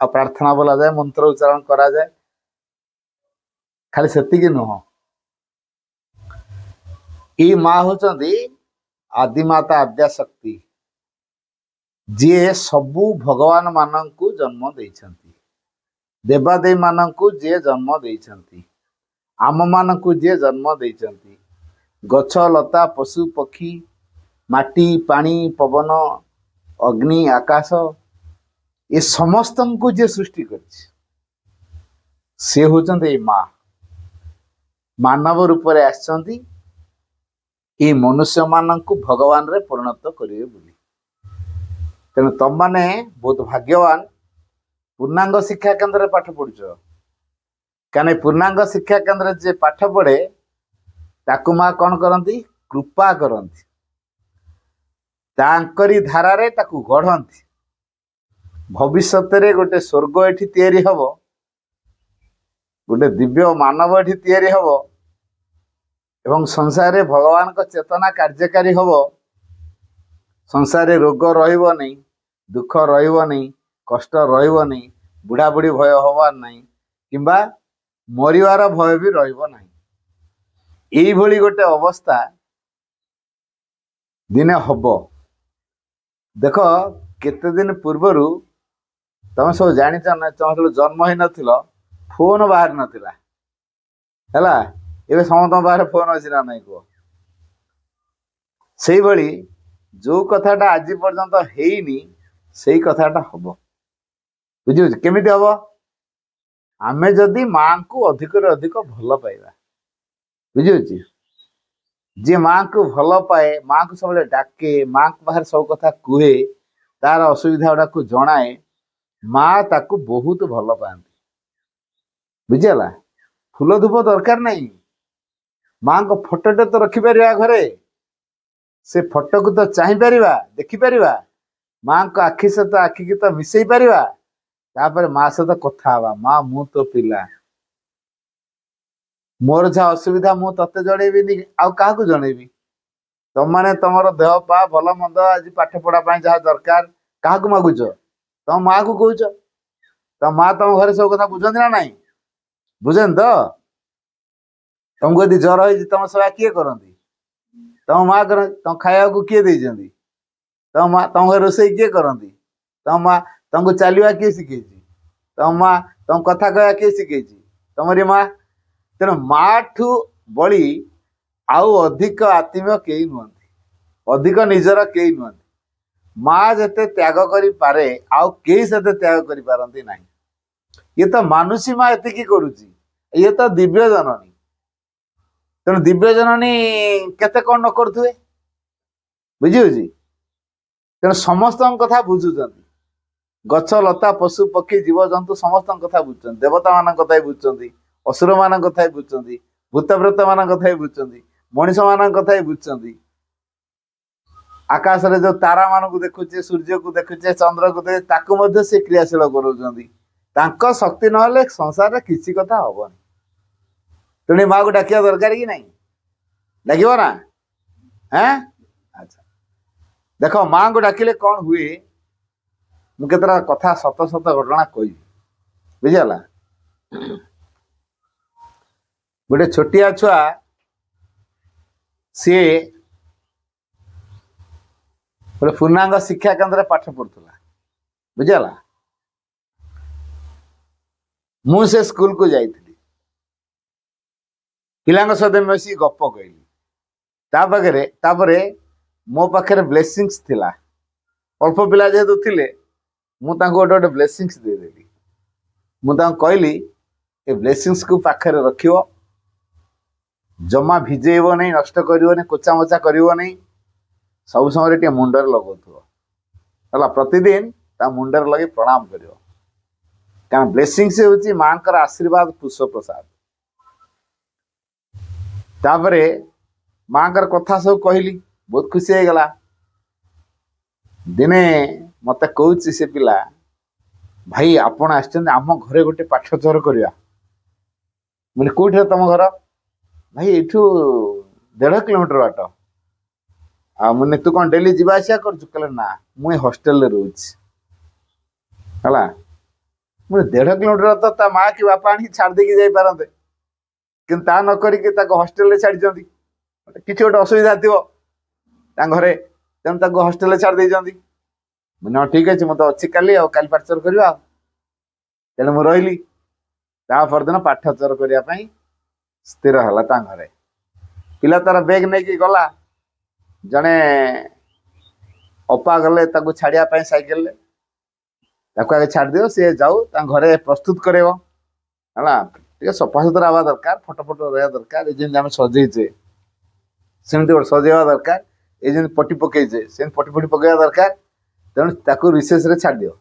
ଆଉ ପ୍ରାର୍ଥନା ବୋଲାଯାଏ, ମନ୍ତ୍ର ଉଚ୍ଚାରଣ କରାଯାଏ। ଖାଲି ସେତିକି ନୁହଁ, ଏଇ ମା ହଉଛନ୍ତି ଆଦିମାତା ଆଦ୍ୟା ଶକ୍ତି, ଯିଏ ସବୁ ଭଗବାନ ମାନଙ୍କୁ ଜନ୍ମ ଦେଇଛନ୍ତି, ଦେବାଦେବୀ ମାନଙ୍କୁ ଯିଏ ଜନ୍ମ ଦେଇଛନ୍ତି, ଆମ ମାନଙ୍କୁ ଯିଏ ଜନ୍ମ ଦେଇଛନ୍ତି, ଗଛ ଲତା ପଶୁ ପକ୍ଷୀ, ମାଟି ପାଣି ପବନ ଅଗ୍ନି ଆକାଶ, ଏ ସମସ୍ତଙ୍କୁ ଯିଏ ସୃଷ୍ଟି କରିଛି ସେ ହଉଛନ୍ତି ଏଇ ମା। ମାନବ ରୂପରେ ଆସିଛନ୍ତି ଏଇ ମନୁଷ୍ୟ ମାନଙ୍କୁ ଭଗବାନରେ ପରିଣତ କରିବେ ବୋଲି। ତେଣୁ ତମମାନେ ବହୁତ ଭାଗ୍ୟବାନ, ପୂର୍ଣ୍ଣାଙ୍ଗ ଶିକ୍ଷା କେନ୍ଦ୍ରରେ ପାଠ ପଢୁଛ। କାରଣ ପୂର୍ଣ୍ଣାଙ୍ଗ ଶିକ୍ଷା କେନ୍ଦ୍ରରେ ଯିଏ ପାଠ ପଢେ ତାକୁ ମା କଣ କରନ୍ତି? କୃପା କରନ୍ତି, ତାଙ୍କରି ଧାରାରେ ତାକୁ ଗଢନ୍ତି। ଭବିଷ୍ୟତରେ ଗୋଟେ ସ୍ୱର୍ଗ ଏଠି ତିଆରି ହବ, ଗୋଟେ ଦିବ୍ୟ ମାନବ ଏଠି ତିଆରି ହବ ଏବଂ ସଂସାରରେ ଭଗବାନଙ୍କ ଚେତନା କାର୍ଯ୍ୟକାରୀ ହବ। ସଂସାରରେ ରୋଗ ରହିବନି, ଦୁଃଖ ରହିବନି, କଷ୍ଟ ରହିବନି, ବୁଢାବୁଢୀ ଭୟ ହବାର ନାହିଁ କିମ୍ବା ମରିବାର ଭୟ ବି ରହିବ ନାହିଁ। ଏଇଭଳି ଗୋଟେ ଅବସ୍ଥା ଦିନେ ହବ। ଦେଖ, କେତେ ଦିନ ପୂର୍ବରୁ ତମେ ସବୁ ଜାଣିଛ ନା, ତମେ ସବୁ ଜନ୍ମ ହେଇନଥିଲ, ଫୋନ ବାହାରି ନଥିଲା ହେଲା। ଏବେ ସମସ୍ତଙ୍କ ପାଖରେ ଫୋନ ଅଛି ନା ନାଇଁ କୁହ? ସେଇଭଳି ଯୋଉ କଥାଟା ଆଜି ପର୍ଯ୍ୟନ୍ତ ହେଇନି ସେଇ କଥାଟା ହବ। ବୁଝିପାରୁଛି? କେମିତି ହବ? ଆମେ ଯଦି ମାଙ୍କୁ ଅଧିକରୁ ଅଧିକ ଭଲ ପାଇବା। ବୁଝିପାରୁଛି? ଯିଏ ମାଙ୍କୁ ଭଲ ପାଏ, ମାଙ୍କୁ ସବୁବେଳେ ଡାକେ, ମାଙ୍କ ପାଖରେ ସବୁ କଥା କୁହେ, ତାର ଅସୁବିଧା ଗୁଡାକୁ ଜଣାଏ, ମା ତାକୁ ବହୁତ ଭଲ ପାଆନ୍ତି। ବୁଝିଗଲା? ଫୁଲ ଧୂପ ଦରକାର ନାହିଁ, ମାଙ୍କ ଫଟୋଟେ ତ ରଖିପାରିବା ଘରେ, ସେ ଫଟୋକୁ ତ ଚାହିଁ ପାରିବା, ଦେଖିପାରିବା, ମାଙ୍କ ଆଖି ସହିତ ଆଖିକି ତ ମିଶେଇ ପାରିବା, ତାପରେ ମା ସହିତ କଥା ହବା। ମା, ମୁଁ ତୋ ପିଲା, ମୋର ଯାହା ଅସୁବିଧା ମୁଁ ତତେ ଜଣେଇବିନି ଆଉ କାହାକୁ ଜଣେଇବି? ତମମାନେ ତମର ଦେହ ପା ଭଲ ମନ୍ଦ, ଆଜି ପାଠ ପଢା ପାଇଁ ଯାହା ଦରକାର, କାହାକୁ ମାଗୁଛ? ତମ ମା କୁ କହୁଛ। ତମ ମା ତମ ଘରେ ସବୁ କଥା ବୁଝନ୍ତି ନା ନାଇଁ? ବୁଝନ୍ତି ତ? ତମକୁ ଯଦି ଜ୍ୱର ହେଇଛି ତମ ସେବା କିଏ କରନ୍ତି? ତମ ମା କରନ୍ତି। ତମ ଖାଇବାକୁ କିଏ ଦେଇଛନ୍ତି? ତମ ମା। ତମ ଘରେ ରୋଷେଇ କିଏ କରନ୍ତି? ତମ ମା। ତମକୁ ଚାଲିବା କିଏ ଶିଖେଇଛି? ତମ ମା। ତମ କଥା କହିବା କିଏ ଶିଖେଇଛି? ତମରି ମା। ତେଣୁ ମା ଠୁ ବଳି ଆଉ ଅଧିକ ଆତ୍ମୀୟ କେହି ନୁହନ୍ତି, ଅଧିକ ନିଜର କେହି ନୁହନ୍ତି। ମା ଯେତେ ତ୍ୟାଗ କରିପାରେ ଆଉ କେହି ସେତେ ତ୍ୟାଗ କରିପାରନ୍ତି ନାହିଁ। ଇଏ ତ ମାନୁଷୀ ମା ଏତିକି କରୁଛି, ଇଏ ତ ଦିବ୍ୟ ଜନନୀ। ତେଣୁ ଦିବ୍ୟ ଜନନୀ କେତେ କଣ ନ କରୁଥିବେ? ବୁଝିହଉଛି? ତେଣୁ ସମସ୍ତଙ୍କ କଥା ବୁଝୁଛନ୍ତି। ଗଛ ଲତା ପଶୁ ପକ୍ଷୀ ଜୀବଜନ୍ତୁ ସମସ୍ତଙ୍କ କଥା ବୁଝୁଛନ୍ତି। ଦେବତା ମାନଙ୍କ କଥା ବି ବୁଝୁଛନ୍ତି, ଅସୁର ମାନଙ୍କ କଥା ବି ବୁଝୁଛନ୍ତି, ଭୂତପ୍ରେତ ମାନଙ୍କ କଥା ବି ବୁଝୁଛନ୍ତି, ମଣିଷ ମାନଙ୍କ କଥା ବି ବୁଝୁଛନ୍ତି। ଆକାଶରେ ଯୋଉ ତାରା ମାନଙ୍କୁ ଦେଖୁଛେ, ସୂର୍ଯ୍ୟକୁ ଦେଖୁଛେ, ଚନ୍ଦ୍ରକୁ ଦେଖୁଛେ, ତାକୁ ମଧ୍ୟ ସେ କ୍ରିୟାଶୀଳ କରାଉଛନ୍ତି। ତାଙ୍କ ଶକ୍ତି ନହେଲେ ସଂସାରରେ କିଛି କଥା ହବନି। ତେଣୁ ମାକୁ ଡାକିବା ଦରକାର କି ନାହିଁ? ଡାକିବ ନା? ଆଚ୍ଛା, ଦେଖ ମାଙ୍କୁ ଡାକିଲେ କଣ ହୁଏ, ମୁଁ କେତେଟା କଥା ସତ ସତ ଘଟଣା କହିବି। ବୁଝିଗଲା? ଗୋଟେ ଛୋଟିଆ ଛୁଆ, ସିଏ ଗୋଟେ ପୂର୍ଣ୍ଣାଙ୍ଗ ଶିକ୍ଷା କେନ୍ଦ୍ରରେ ପାଠ ପଢୁଥିଲା। ବୁଝିଗଲା? ମୁଁ ସେ ସ୍କୁଲକୁ ଯାଇଥିଲି, ପିଲାଙ୍କ ସହିତ ମିଶି ଗପ କହିଲି। ତାପରେ ମୋ ପାଖରେ ବ୍ଲେସିଂସ୍ ଥିଲା। ଅଳ୍ପ ପିଲା ଯେହେତୁ ଥିଲେ, ମୁଁ ତାଙ୍କୁ ଗୋଟେ ଗୋଟେ ବ୍ଲେସିଂସ୍ ଦେଇଦେଲି। ମୁଁ ତାଙ୍କୁ କହିଲି, ଏ ବ୍ଲେସିଂସ୍କୁ ପାଖରେ ରଖିବ, ଜମା ଭିଜେଇବ ନାହିଁ, ନଷ୍ଟ କରିବନି, କୋଚାମୋଚା କରିବନି, ସବୁ ସମୟରେ ଟିକେ ମୁଣ୍ଡରେ ଲଗାଉଥିବ ହେଲା। ପ୍ରତିଦିନ ତା ମୁଣ୍ଡରେ ଲଗେଇ ପ୍ରଣାମ କରିବ, କାରଣ ବ୍ଲେସିଂସ୍ ହେଉଛି ମାଙ୍କର ଆଶୀର୍ବାଦ, ପୁଷ୍ପ ପ୍ରସାଦ। ତାପରେ ମାଙ୍କର କଥା ସବୁ କହିଲି, ବହୁତ ଖୁସି ହେଇଗଲା। ଦିନେ ମତେ କହୁଛି ସେ ପିଲା, ଭାଇ ଆପଣ ଆସିଛନ୍ତି, ଆମ ଘରେ ଗୋଟେ ପାଠଚର କରିବା। ମାନେ କୋଉଠି ତମ ଘର? ଭାଇ ଏଇଠୁ 1.5 କିଲୋମିଟର ବାଟ। ଆଉ ମାନେ ତୁ କଣ ଡେଲି ଯିବା ଆସିବା କରୁଛୁ? କହିଲେ ନା, ମୁଁ ଏ ହଷ୍ଟେଲରେ ରହୁଛି ହେଲା। ମୁଁ 1.5 କିଲୋମିଟର ତ ତା ମା କି ବାପା ଆଣିକି ଛାଡ଼ି ଦେଇକି ଯାଇପାରନ୍ତେ, କିନ୍ତୁ ତା ନ କରିକି ତାକୁ ହଷ୍ଟେଲରେ ଛାଡ଼ିଛନ୍ତି। କିଛି ଗୋଟେ ଅସୁବିଧା ଥିବ ତାଙ୍କ ଘରେ, ତେଣୁ ତାକୁ ହଷ୍ଟେଲରେ ଛାଡ଼ି ଦେଇଛନ୍ତି। ମୁଁ ହଁ ଠିକ ଅଛି, ମୁଁ ତ ଅଛି କାଲି, ଆଉ କାଲି ପାଠଚର କରିବା ଆଉ। ତେଣୁ ମୁଁ ରହିଲି। ତା ପରଦିନ ପାଠଚର କରିବା ପାଇଁ ସ୍ଥିର ହେଲା ତାଙ୍କ ଘରେ। ପିଲା ତାର ବେଗ ନେଇକି ଗଲା। ଜଣେ ଅପା ଗଲେ ତାକୁ ଛାଡ଼ିବା ପାଇଁ ସାଇକେଲରେ। ତାକୁ ଆଗେ ଛାଡ଼ିଦିଅ, ସିଏ ଯାଉ ତାଙ୍କ ଘରେ ପ୍ରସ୍ତୁତ କରେଇବ ହେଲା। ଟିକେ ସଫାସୁତୁରା ହବା ଦରକାର, ଫଟୋ ଫଟୋ ରହିବା ଦରକାର। ଏ ଯେମିତି ଆମେ ସଜେଇଛେ ସେମିତି ଗୋଟେ ସଜେଇବା ଦରକାର। ଏ ଯେମିତି ପଟି ପକେଇଛେ ସେମିତି ପଟି ଫଟି ପକେଇବା ଦରକାର। ତେଣୁ ତାକୁ ରିସେସରେ ଛାଡ଼ିଦିଅ।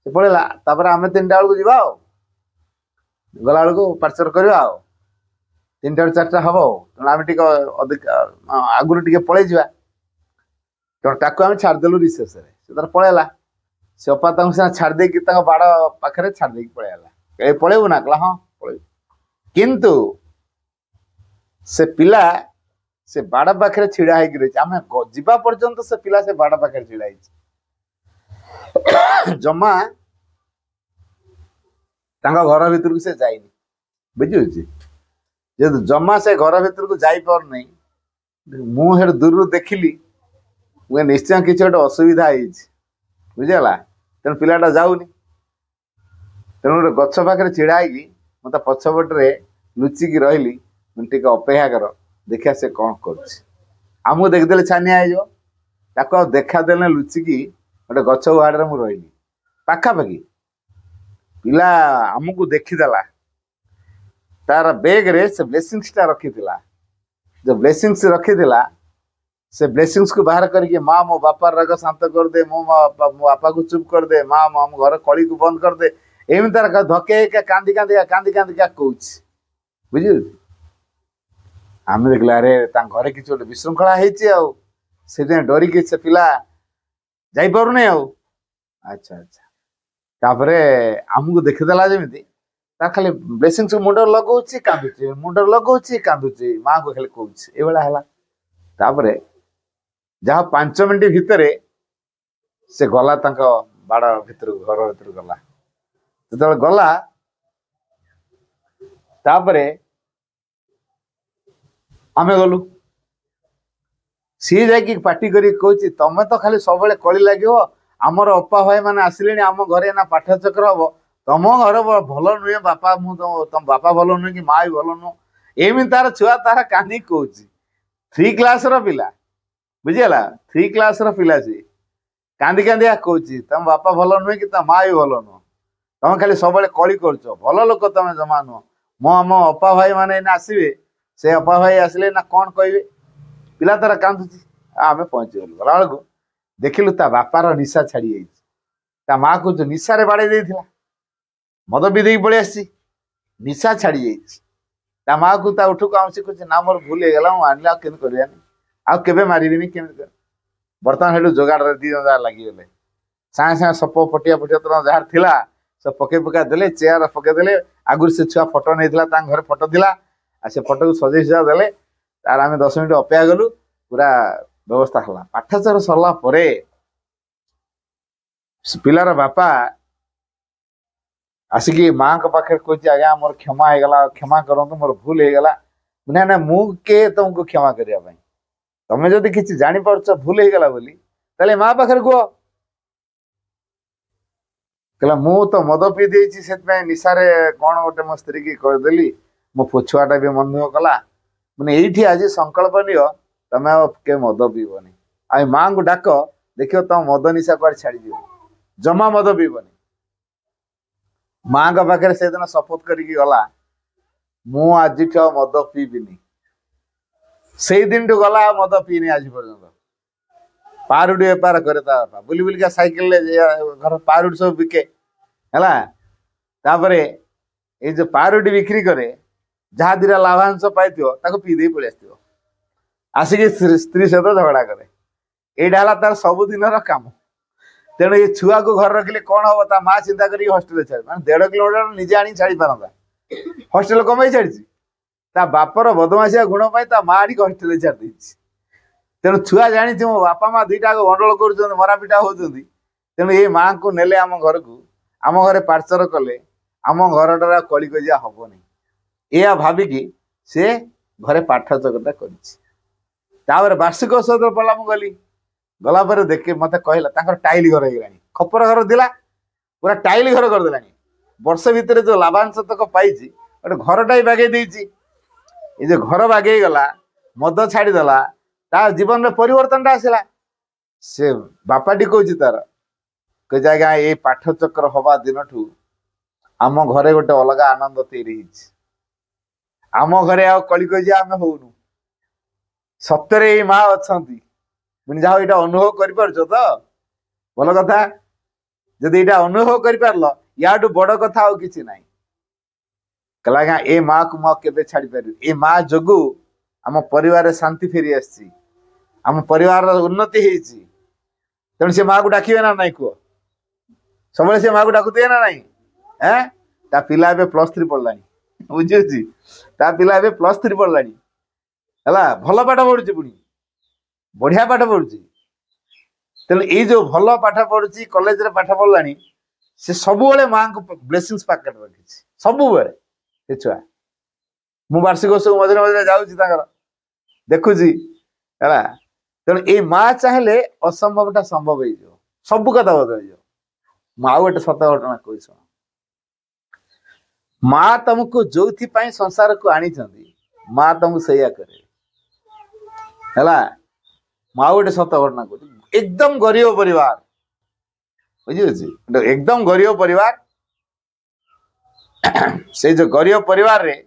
ସେ ପଳେଇଲା। ତାପରେ ଆମେ 3ଟା ବେଳକୁ ଯିବା ଆଉ। ଗଲା ବେଳକୁ ପାଠଚର କରିବା ଆଉ। 3ଟାରୁ 4ଟା ହବ ଆଉ। ତେଣୁ ଆମେ ଟିକେ ଅଧିକା ଆଗରୁ ଟିକେ ପଳେଇ ଯିବା। ତେଣୁ ତାକୁ ଆମେ ଛାଡ଼ିଦେଲୁ ରିସେସରେ। ସେ ତାର ପଳେଇଲା। ସେ ଅପା ତାଙ୍କୁ ସିନା ଛାଡ଼ି ଦେଇକି ତାଙ୍କ ବାଡ଼ ପାଖରେ ଛାଡ଼ି ଦେଇକି ପଳେଇଲା। ଏ ପଳେଇବୁ ନା? କହିଲା ହଁ ପଳେଇବୁ। କିନ୍ତୁ ସେ ପିଲା ସେ ବାଡ଼ ପାଖରେ ଛିଡ଼ା ହେଇକି ରହିଛି। ଆମେ ଯିବା ପର୍ଯ୍ୟନ୍ତ ସେ ପିଲା ସେ ବାଡ଼ ପାଖରେ ଛିଡ଼ା ହେଇଛି। ଜମା ତାଙ୍କ ଘର ଭିତରକୁ ସେ ଯାଇନି। ବୁଝିହଉଛି? ଯେହେତୁ ଜମା ସେ ଘର ଭିତରକୁ ଯାଇପାରୁନାହିଁ, ମୁଁ ସେଠୁ ଦୂରରୁ ଦେଖିଲି। ମୁଁ ନିଶ୍ଚୟ କିଛି ଗୋଟେ ଅସୁବିଧା ହେଇଛି, ବୁଝିଗଲା। ତେଣୁ ପିଲାଟା ଯାଉନି। ତେଣୁ ଗୋଟେ ଗଛ ପାଖରେ ଛିଡ଼ା ହେଇକି ମୁଁ ତା ପଛପଟରେ ଲୁଚିକି ରହିଲି। ମୁଁ ଟିକେ ଅପେକ୍ଷା କର, ଦେଖିବା ସେ କ'ଣ କରୁଛି। ଆମକୁ ଦେଖିଦେଲେ ଛାନିଆ ହେଇଯିବ। ତାକୁ ଆଉ ଦେଖାଦେଲେ ଲୁଚିକି ଗୋଟେ ଗଛ ଗୁହାଡ଼ରେ ମୁଁ ରହିଲି ପାଖାପାଖି। ପିଲା ଆମକୁ ଦେଖିଦେଲା। ତାର ବେଗରେ ସେ ବ୍ଲେସିଂସଟା ରଖିଥିଲା। जो ब्लेसिंग्स रखिथिला से ब्लेसिंग्स को बाहर करके माँ मो बापा राग शांत कर दे, मो बापा को चुप कर दे, माँ मो घर कली को बंद कर दे। एम तार धके कांदी कांदी कांदी कांदी क्या कौच बुझ आम देखला अरे घरे किसी गोटे विशृंखला से डरिकी से पिला जाई पारुने आउ। अच्छा अच्छा तापरे आमको देखीदेला जमी खाली ब्लेसिंग्स मुंडर लगौची कांदुची, मुंडर लगौची कांदुची, माँ को खाली कौच एभला तापरे जहाँ 5 मिनट भितर से गला बाड़ भीतर घर भीतर गला। जो गला तापरे आमे गलु। सी जाकि पार्टी करी कहूँ तमें तो खाली सब कली लगे आमर अपा भाई मैंने आसिले आम घरे ना पाठचक्र हम तुम घर भल नुहे बापा तुम बापा भल नुहे कि माँ भी भल नुह एमती तार छुआ तार कानी कहूँ 3 क्लास पिला बुझीगला 3 क्लास पिला सी कांदी कांदी कहूँ तुम बापा भल नुहे कि तुम माँ भी भल नुह तुम खाली सब कली कर भल लोक तुम जमा नुह मो आम अपा भाई मैंने आसवे से अपा भाई आसिले ना कौन कहे पिला तार कांदुची। आम पहुंची गलु गला बेलू देखिलु ता बापार निशा छाड़ी ता माँ को जो निशारे बाड़े देथिला मद भी देकी पलि आसी निशा छाड़ी ता माँ को ता उठू आम से कुछ ना मोर भूल हो गला आनिला आ केन करवानी आ केबे मारिबिनी केम बर्तमान हेटू जोगाड़ दी जन लगिगले सागे सागे सप पटिया पटिया तो जहाँ थिला सब पके पका देले चेयर पके देले आगुर से छुआ फोटो नहीं घर फोटो थिला आ से फोटो को सजे सुजा देले तार आम 10 मिनट अपेक्षा गलु पूरा व्यवस्था हला। पाठचर सरला परे पिलार बापा आसिकी माँ के पाखे कह आज्ञा मोर क्षमा हो गला क्षमा करंतु मोर भूल हो गला ना ना मु के तुमको क्षमा करने तमें जदि किसी जानी पारछ भूल हो गला बोली ताले माँ पाखे कह कहला मु तो मद पी देछि से निशारे कौन गोटे मो स्त्री की करदेली मो पुछुआटा भी मन दुख कला मैंने ये आज संकल्प नियो तमें के मद पीबनी आ माँ को डाक देख तुम मद निशा कुआड़े छाड़ी जमा मद पीबनी। माँ का पाखे से दिन शपथ करके गला मु आज मद पीबिनी से दिन टू गला मद पीनी आज पर्यंत पारुडी बेपार करे बापा बुली बुलिका साइकेल घर पारुडी सब बिके है जो पारुडी बिक्री करे जहाँ दिरा लाभांश पाई पी दे पलि आसिक स्त्री सहित झगड़ा करे यहाँ तार सबुदिन काम। तेणु ये छुआ को घर रखिले कौन हम ता माँ चिंता करी हॉस्टेल छाड़ी माने 1.5 किलोमीटर निजे आनी छाड़ी पारंता हॉस्टेल कम छाड़ी बापर बदमाशिया गुण ता माँ आनी हॉस्टेल छाड़ी देछि। तेणु छुआ जानी मो बापा माँ 2टा गंडोल कर मरापिटा होती तेणु ये माँ को नेले आम घर को आम घरे पार्चर कले आम घरटार कली कजिया हबनी या भाविकी से घरे पाठचकटा कर वार्षिक उत्सव पड़ा मु गली गला पर देखे मत कहला टाइल घर हो खपर घर दिला पूरा टाइल घर करदेला वर्ष भितर जो लाभांश तक पाई गोटे घरटा ही बागे देती ये जो घर बागे गला मद छाड़देला तार जीवन में परिवर्तन आसला से बापाटी कौच तार कह आज्ञा ये पाठचक्र हवा दिन ठू आम घरे गोटे अलग आनंद तैयारी आम घरे आ कली कजिया आम होनु सत्य माँ अच्छा मुझे जहाँ यहाँ अनुभव कर तो भल कथा जदि यहाँ अनुभव कर याठू बड़ कथा आउ कि ना कहला ए माँ को मुझे केबे छाड़ी पारि ए माँ जोगु आम परिवार शांति फेरी आम परिवार उन्नति होती तेणु से माँ को डाकिबे ना नहीं कह सब से माँ को डाकुए ना नहीं ता पिला ए +3 पढ़ला बुझी ता पिला ए +3 पढ़ला है भल पाठ पढ़ुची पुणी बढ़िया पाठ पढ़ुची तेणु ये जो भल पाठ पढ़ुची कॉलेज रे पाठ पढ़ला से सब माँ को ब्लेसिंग्स पैकेट रखी सब छुआ मु वार्षिक उत्सव मझे मझे जाऊँगी देखुची है तेणु ये माँ चाहे असंभवटा संभव हो सब कथा बदल माँ गोटे सत घटना कही शुण माँ तुमको जो संसार को आनी माँ तुमको सैया करे है माँ गोटे सत घटना कह एकदम गरीब परिवार बुझे एकदम गरीब परिवार से जो गरीब परिवार रे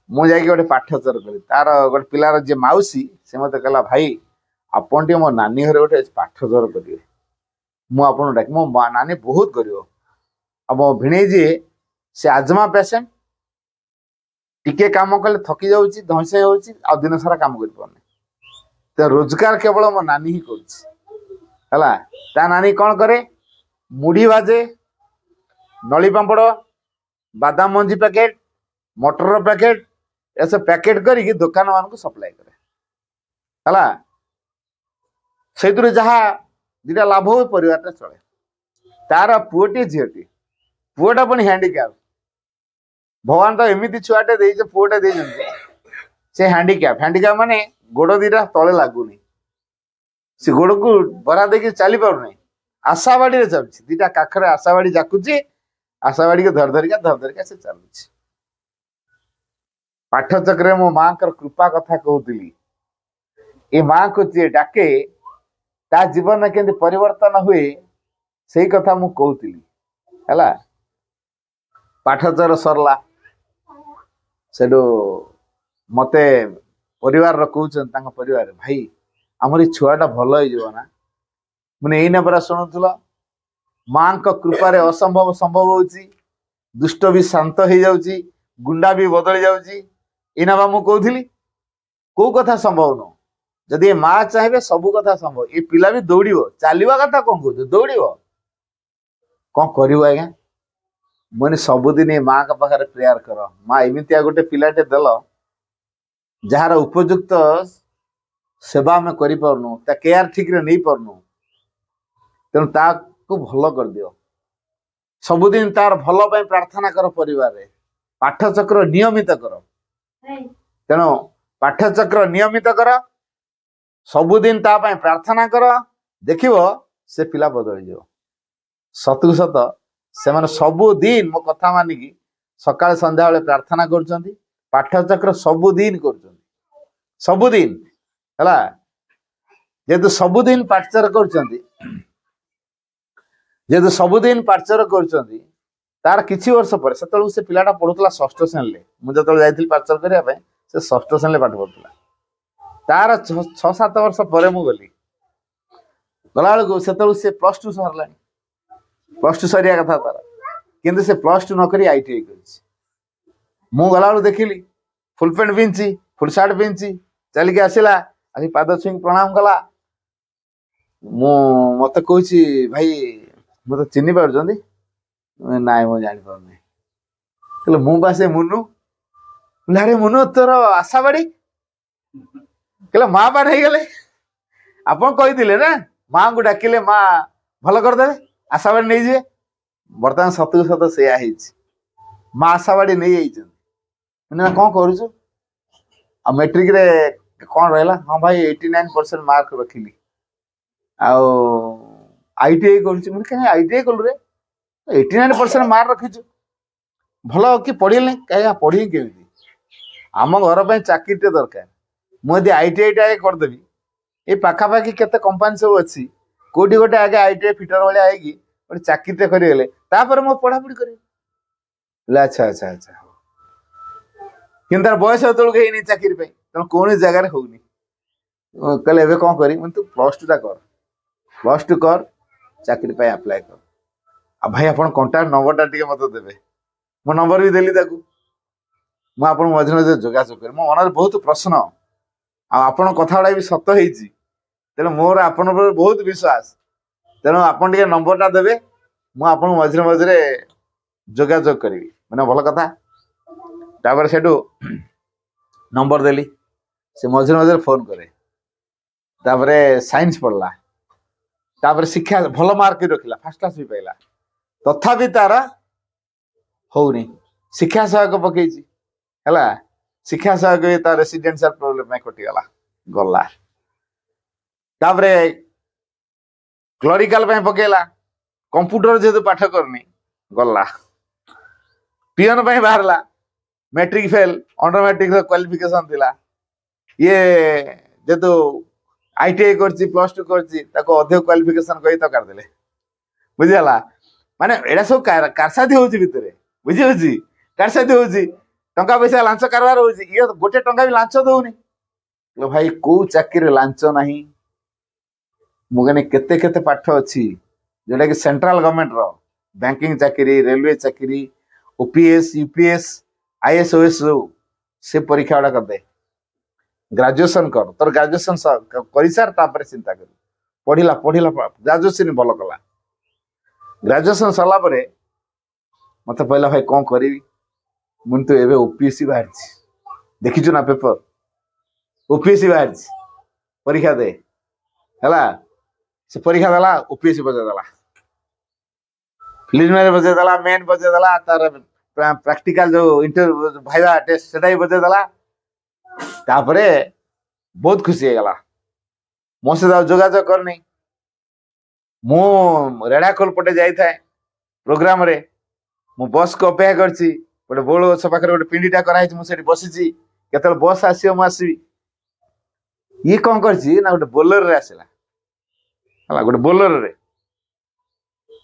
मुझे गोटे पाठचर करी तार गोटे पिलार जे माउसी से मत कहला भाई आपन मो नानी घर गोटे पाठचर करेंगे मुझे डाक मो नानी बहुत गरीब अब मो भिणे जी से आजमा पेसेंट टिके काम कले थकी जाऊँगी धंसे होची आ दिन सारा काम कर पाने तो रोजगार केवल मो नानी ही करा ता नानी कौन करे मुढ़ी बाजे नली पापड़ बादाम मंजी पैकेट मटर पैकेट ऐसे पैकेट करके दुकान मान को सप्लाई करे से जहाँ दीटा लाभ हो परिवार चले तार पुओटी झीटी पुओटा पुणी हैंडिक्याप भगवान तो एमती छुआटे पुओटे से हैंडिक्याप माने गोड़ दीटा तले लगुनि से गोड़ को बरा देखिए चली पार नहीं आशाबाड़ी चलुची दीटा काखरे आशाबाड़ी जाकुची आशाबाड़ी के धर धरिका से चलुची पाठचक्र मो माँ कृपा कथा कहती ये माँ को जी डाके ता जीवन में केंद्र परिवर्तन हुए से कथा मु कहती है पाठचर सरला से मते परिवार कहते परिवार भाई आमर छुआटा भल हो ना मैंने यही परा शुणुल माँ कृपार असंभव संभव हो दुष्ट भी शांत हो जाऊँगी गुंडा भी बदली जाऊँगी इना बा मु कहती कौ कथा संभव न जदि माँ चाहिए सब कथा संभव ये पिला भी दौड़ चलवा कथा कौन कह दौड़ कौन कर आज्ञा मैंने सबुदिन माँ का पाखे प्रेयर कर माँ एमती गोटे पिलाटे देल जार उपयुक्त सेवा आम करूँ केयर ठीक रे नहीं पार्नु तेणु ताको भल कर दियो सबुदिन तार भल प्रार्थना कर परिवार पाठचक्र नियमित कर तेणु पाठचक्र नियमित कर सबुदिन तापाई प्रार्थना कर देखिव से पिला बदली जाओ सतु सत से मैंने सबुदिन मो कथा मानिकी सकाल संध्या बेले प्रार्थना कर पाठचक्र सबुदिन कर सबुदिन है जेहेतु सबुदिन पाठचर कर जेहेतु सबुदिन पाठचर कर तार किछि वर्ष पर से पिलाटा पढ़ुला षष्ठ श्रेणी मुझे जो जाइली पाठचर करने से षष्ठ श्रेणी पाठ पढ़ुला तार 6-7 वर्ष पर मु गली गला बेलू से +2 सरला +2 सरिया कथा तार किंतु से +2 नक ITI कर गला बेलू देखिली फुल पैंट पिंधि फुल सार्ट पिंधि चलिके आसला आज पाद छुई प्रणाम कला मत कह भाई मत चिन्ह पार्टी नाई मु जानी पार मुझे मुनु अरे मुनु तोर आशाबाड़ी कहला माँ बाढ़ हो गले आप कही ना माँ को डाकिले माँ भल करदे आशाबाड़ी नहीं जाए ବର୍ତ୍ତମାନ ସତକୁ ସତ ସେଇଆ ହେଇଛି। ମା ଆଶାବାଡି ନେଇଯାଇଛନ୍ତି। ମାନେ କଣ କରୁଛୁ? ଆଉ ମେଟ୍ରିକରେ କଣ ରହିଲା? ହଁ ଭାଇ 89% ମାର୍କ ରଖିଲି। ଆଉ ITI କରୁଛି। ମୁଁ କାହିଁ ITI କଲୁ ରେ? 89% ମାର୍କ ରଖିଛୁ, ଭଲ କି ପଢିଲି କାହିଁକି? ପଢିବି କେମିତି? ଆମ ଘର ପାଇଁ ଚାକିରିଟେ ଦରକାର। ମୁଁ ଯଦି ITI ଟା କରିଦେବି, ଏଇ ପାଖାପାଖି କେତେ କମ୍ପାନୀ ସବୁ ଅଛି, କୋଉଠି ଗୋଟେ ଆଗେ ITI ଫିଟର ଭଳିଆ ହେଇକି ଗୋଟେ ଚାକିରିଟେ କରିଗଲେ ତାପରେ ମୁଁ ପଢାପଢି କରିବି। ଆଚ୍ଛା ଆଚ୍ଛା ଆଚ୍ଛା। କିନ୍ତୁ ତାର ବୟସ ଏତେବେଳକୁ ହେଇନି ଚାକିରି ପାଇଁ, ତେଣୁ କୌଣସି ଜାଗାରେ ହଉନି। କହିଲେ ଏବେ କଣ କରିବି? ତୁ +2 ଟା କର, +2 କର, ଚାକିରି ପାଇଁ ଆପ୍ଲାଏ କର। ଆଉ ଭାଇ ଆପଣ କଣ୍ଟାକ୍ଟ ନମ୍ବରଟା ଟିକେ ମତେ ଦେବେ। ମୋ ନମ୍ବର ବି ଦେଲି ତାକୁ। ମୁଁ ଆପଣଙ୍କୁ ମଝିରେ ମଝିରେ ଯୋଗାଯୋଗ କରି, ମୋ ମନରେ ବହୁତ ପ୍ରଶ୍ନ, ଆଉ ଆପଣଙ୍କ କଥା ଗୁଡା ବି ସତ ହେଇଛି, ତେଣୁ ମୋର ଆପଣଙ୍କ ଉପରେ ବହୁତ ବିଶ୍ୱାସ। ତେଣୁ ଆପଣ ଟିକେ ନମ୍ବରଟା ଦେବେ, ମୁଁ ଆପଣଙ୍କୁ ମଝିରେ ମଝିରେ ଯୋଗାଯୋଗ କରିବି। ମାନେ ଭଲ କଥା। ତାପରେ ସେଠୁ ନମ୍ବର ଦେଲି, ସେ ମଝିରେ ମଝିରେ ଫୋନ କରେ। ତାପରେ ସାଇନ୍ସ ପଢିଲା, ତାପରେ ଶିକ୍ଷା ଭଲ ମାର୍କ ରଖିଲା, ଫାର୍ଷ୍ଟ କ୍ଲାସ ବି ପାଇଲା। ତଥାପି ତାର ହଉନି। ଶିକ୍ଷା ସହାୟକ ପକେଇଛି, ହେଲା। ଶିକ୍ଷା ସହାୟକ ତାର ରେସିଡେନ୍ସିଆଲ ପ୍ରୋବ୍ଲେମ ପାଇଁ କଟିଗଲା, ଗଲା। ତାପରେ କ୍ଲରିକାଲ ପାଇଁ ପକେଇଲା, କମ୍ପ୍ୟୁଟର ଯେହେତୁ ପାଠ କରିନି, ଗଲା। ପିଅନ ପାଇଁ ବାହାରିଲା, matric fail, under matric qualification ଥିଲା। ଇଏ ଯେହେତୁ ITI କରିଛି, +2 କରିଛି, ତାକୁ ଅଧିକ କ୍ୱାଲିଫିକେସନ କହି ତ କାଢିଦେଲେ। ବୁଝିଗଲା? ମାନେ ଏଇଟା ସବୁ କାରସାଦି ହଉଛି ଭିତରେ, ବୁଝିହଉଛି? କାରସାଦି ହଉଛି, ଟଙ୍କା ପଇସା ଲାଞ୍ଚ କାରବାର ହଉଛି। ଇଏ ଗୋଟେ ଟଙ୍କା ବି ଲାଞ୍ଚ ଦଉନି। ଭାଇ କୋଉ ଚାକିରିରେ ଲାଞ୍ଚ ନାହିଁ? ମୁଁ କହିନି କେତେ କେତେ ପାଠ ଅଛି ଯୋଉଟା କି ସେଣ୍ଟ୍ରାଲ ଗଭର୍ଣ୍ଣମେଣ୍ଟର ବ୍ୟାଙ୍କିଂ ଚାକିରି, ରେଲୱେ ଚାକିରି, OPS, UPS, IS, OS ସେ ପରୀକ୍ଷା ଗୁଡା କରିଦେ। ଗ୍ରାଜୁଏସନ କର, ତୋର ଗ୍ରାଜୁଏସନ କରିସାର, ତାପରେ ଚିନ୍ତା କର। ପଢିଲା ପଢିଲା, ଗ୍ରାଜୁଏସନ ଭଲ କଲା। ଗ୍ରାଜୁଏସନ ସରିଲା ପରେ ମତେ କହିଲା ଭାଇ କଣ କରିବି? ମୁଁ ତ ଏବେ OPSC ବାହାରିଛି, ଦେଖିଛୁ ନା ପେପର? OPSC ବାହାରିଛି, ପରୀକ୍ଷା ଦେ, ହେଲା। ସେ ପରୀକ୍ଷା ଦେଲା, OPSC ବଜେଇଦେଲା, ପ୍ରିଲିମିନାରୀ ବଜେଇଦେଲା, ମେନ୍ ବଜେଇଦେଲା, ତାର ପ୍ରାକ୍ଟିକାଲ ଯୋଉ ଇଣ୍ଟରଭ୍ୟୁ ଭାଇବା ଟେଷ୍ଟ ସେଟା ବି ବଜେଇଦେଲା। ତାପରେ ବହୁତ ଖୁସି ହେଇଗଲା। ମୋ ସହିତ ଆଉ ଯୋଗାଯୋଗ କରିନି। ମୁଁ ରେଢାଖୋଲ ପଟେ ଯାଇଥାଏ ପ୍ରୋଗ୍ରାମରେ, ମୁଁ ବସକୁ ଅପେକ୍ଷା କରିଛି। ଗୋଟେ ବଉଳ ଗଛ ପାଖରେ ଗୋଟେ ପିଣ୍ଡିଟା କରାହେଇଛି, ମୁଁ ସେଠି ବସିଛି, କେତେବେଳେ ବସ୍ ଆସିବ ମୁଁ ଆସିବି। ଇଏ କଣ କରିଛି ନା ଗୋଟେ ବୋଲେରୋରେ ଆସିଲା, ହେଲା। ଗୋଟେ ବୋଲେରୋରେ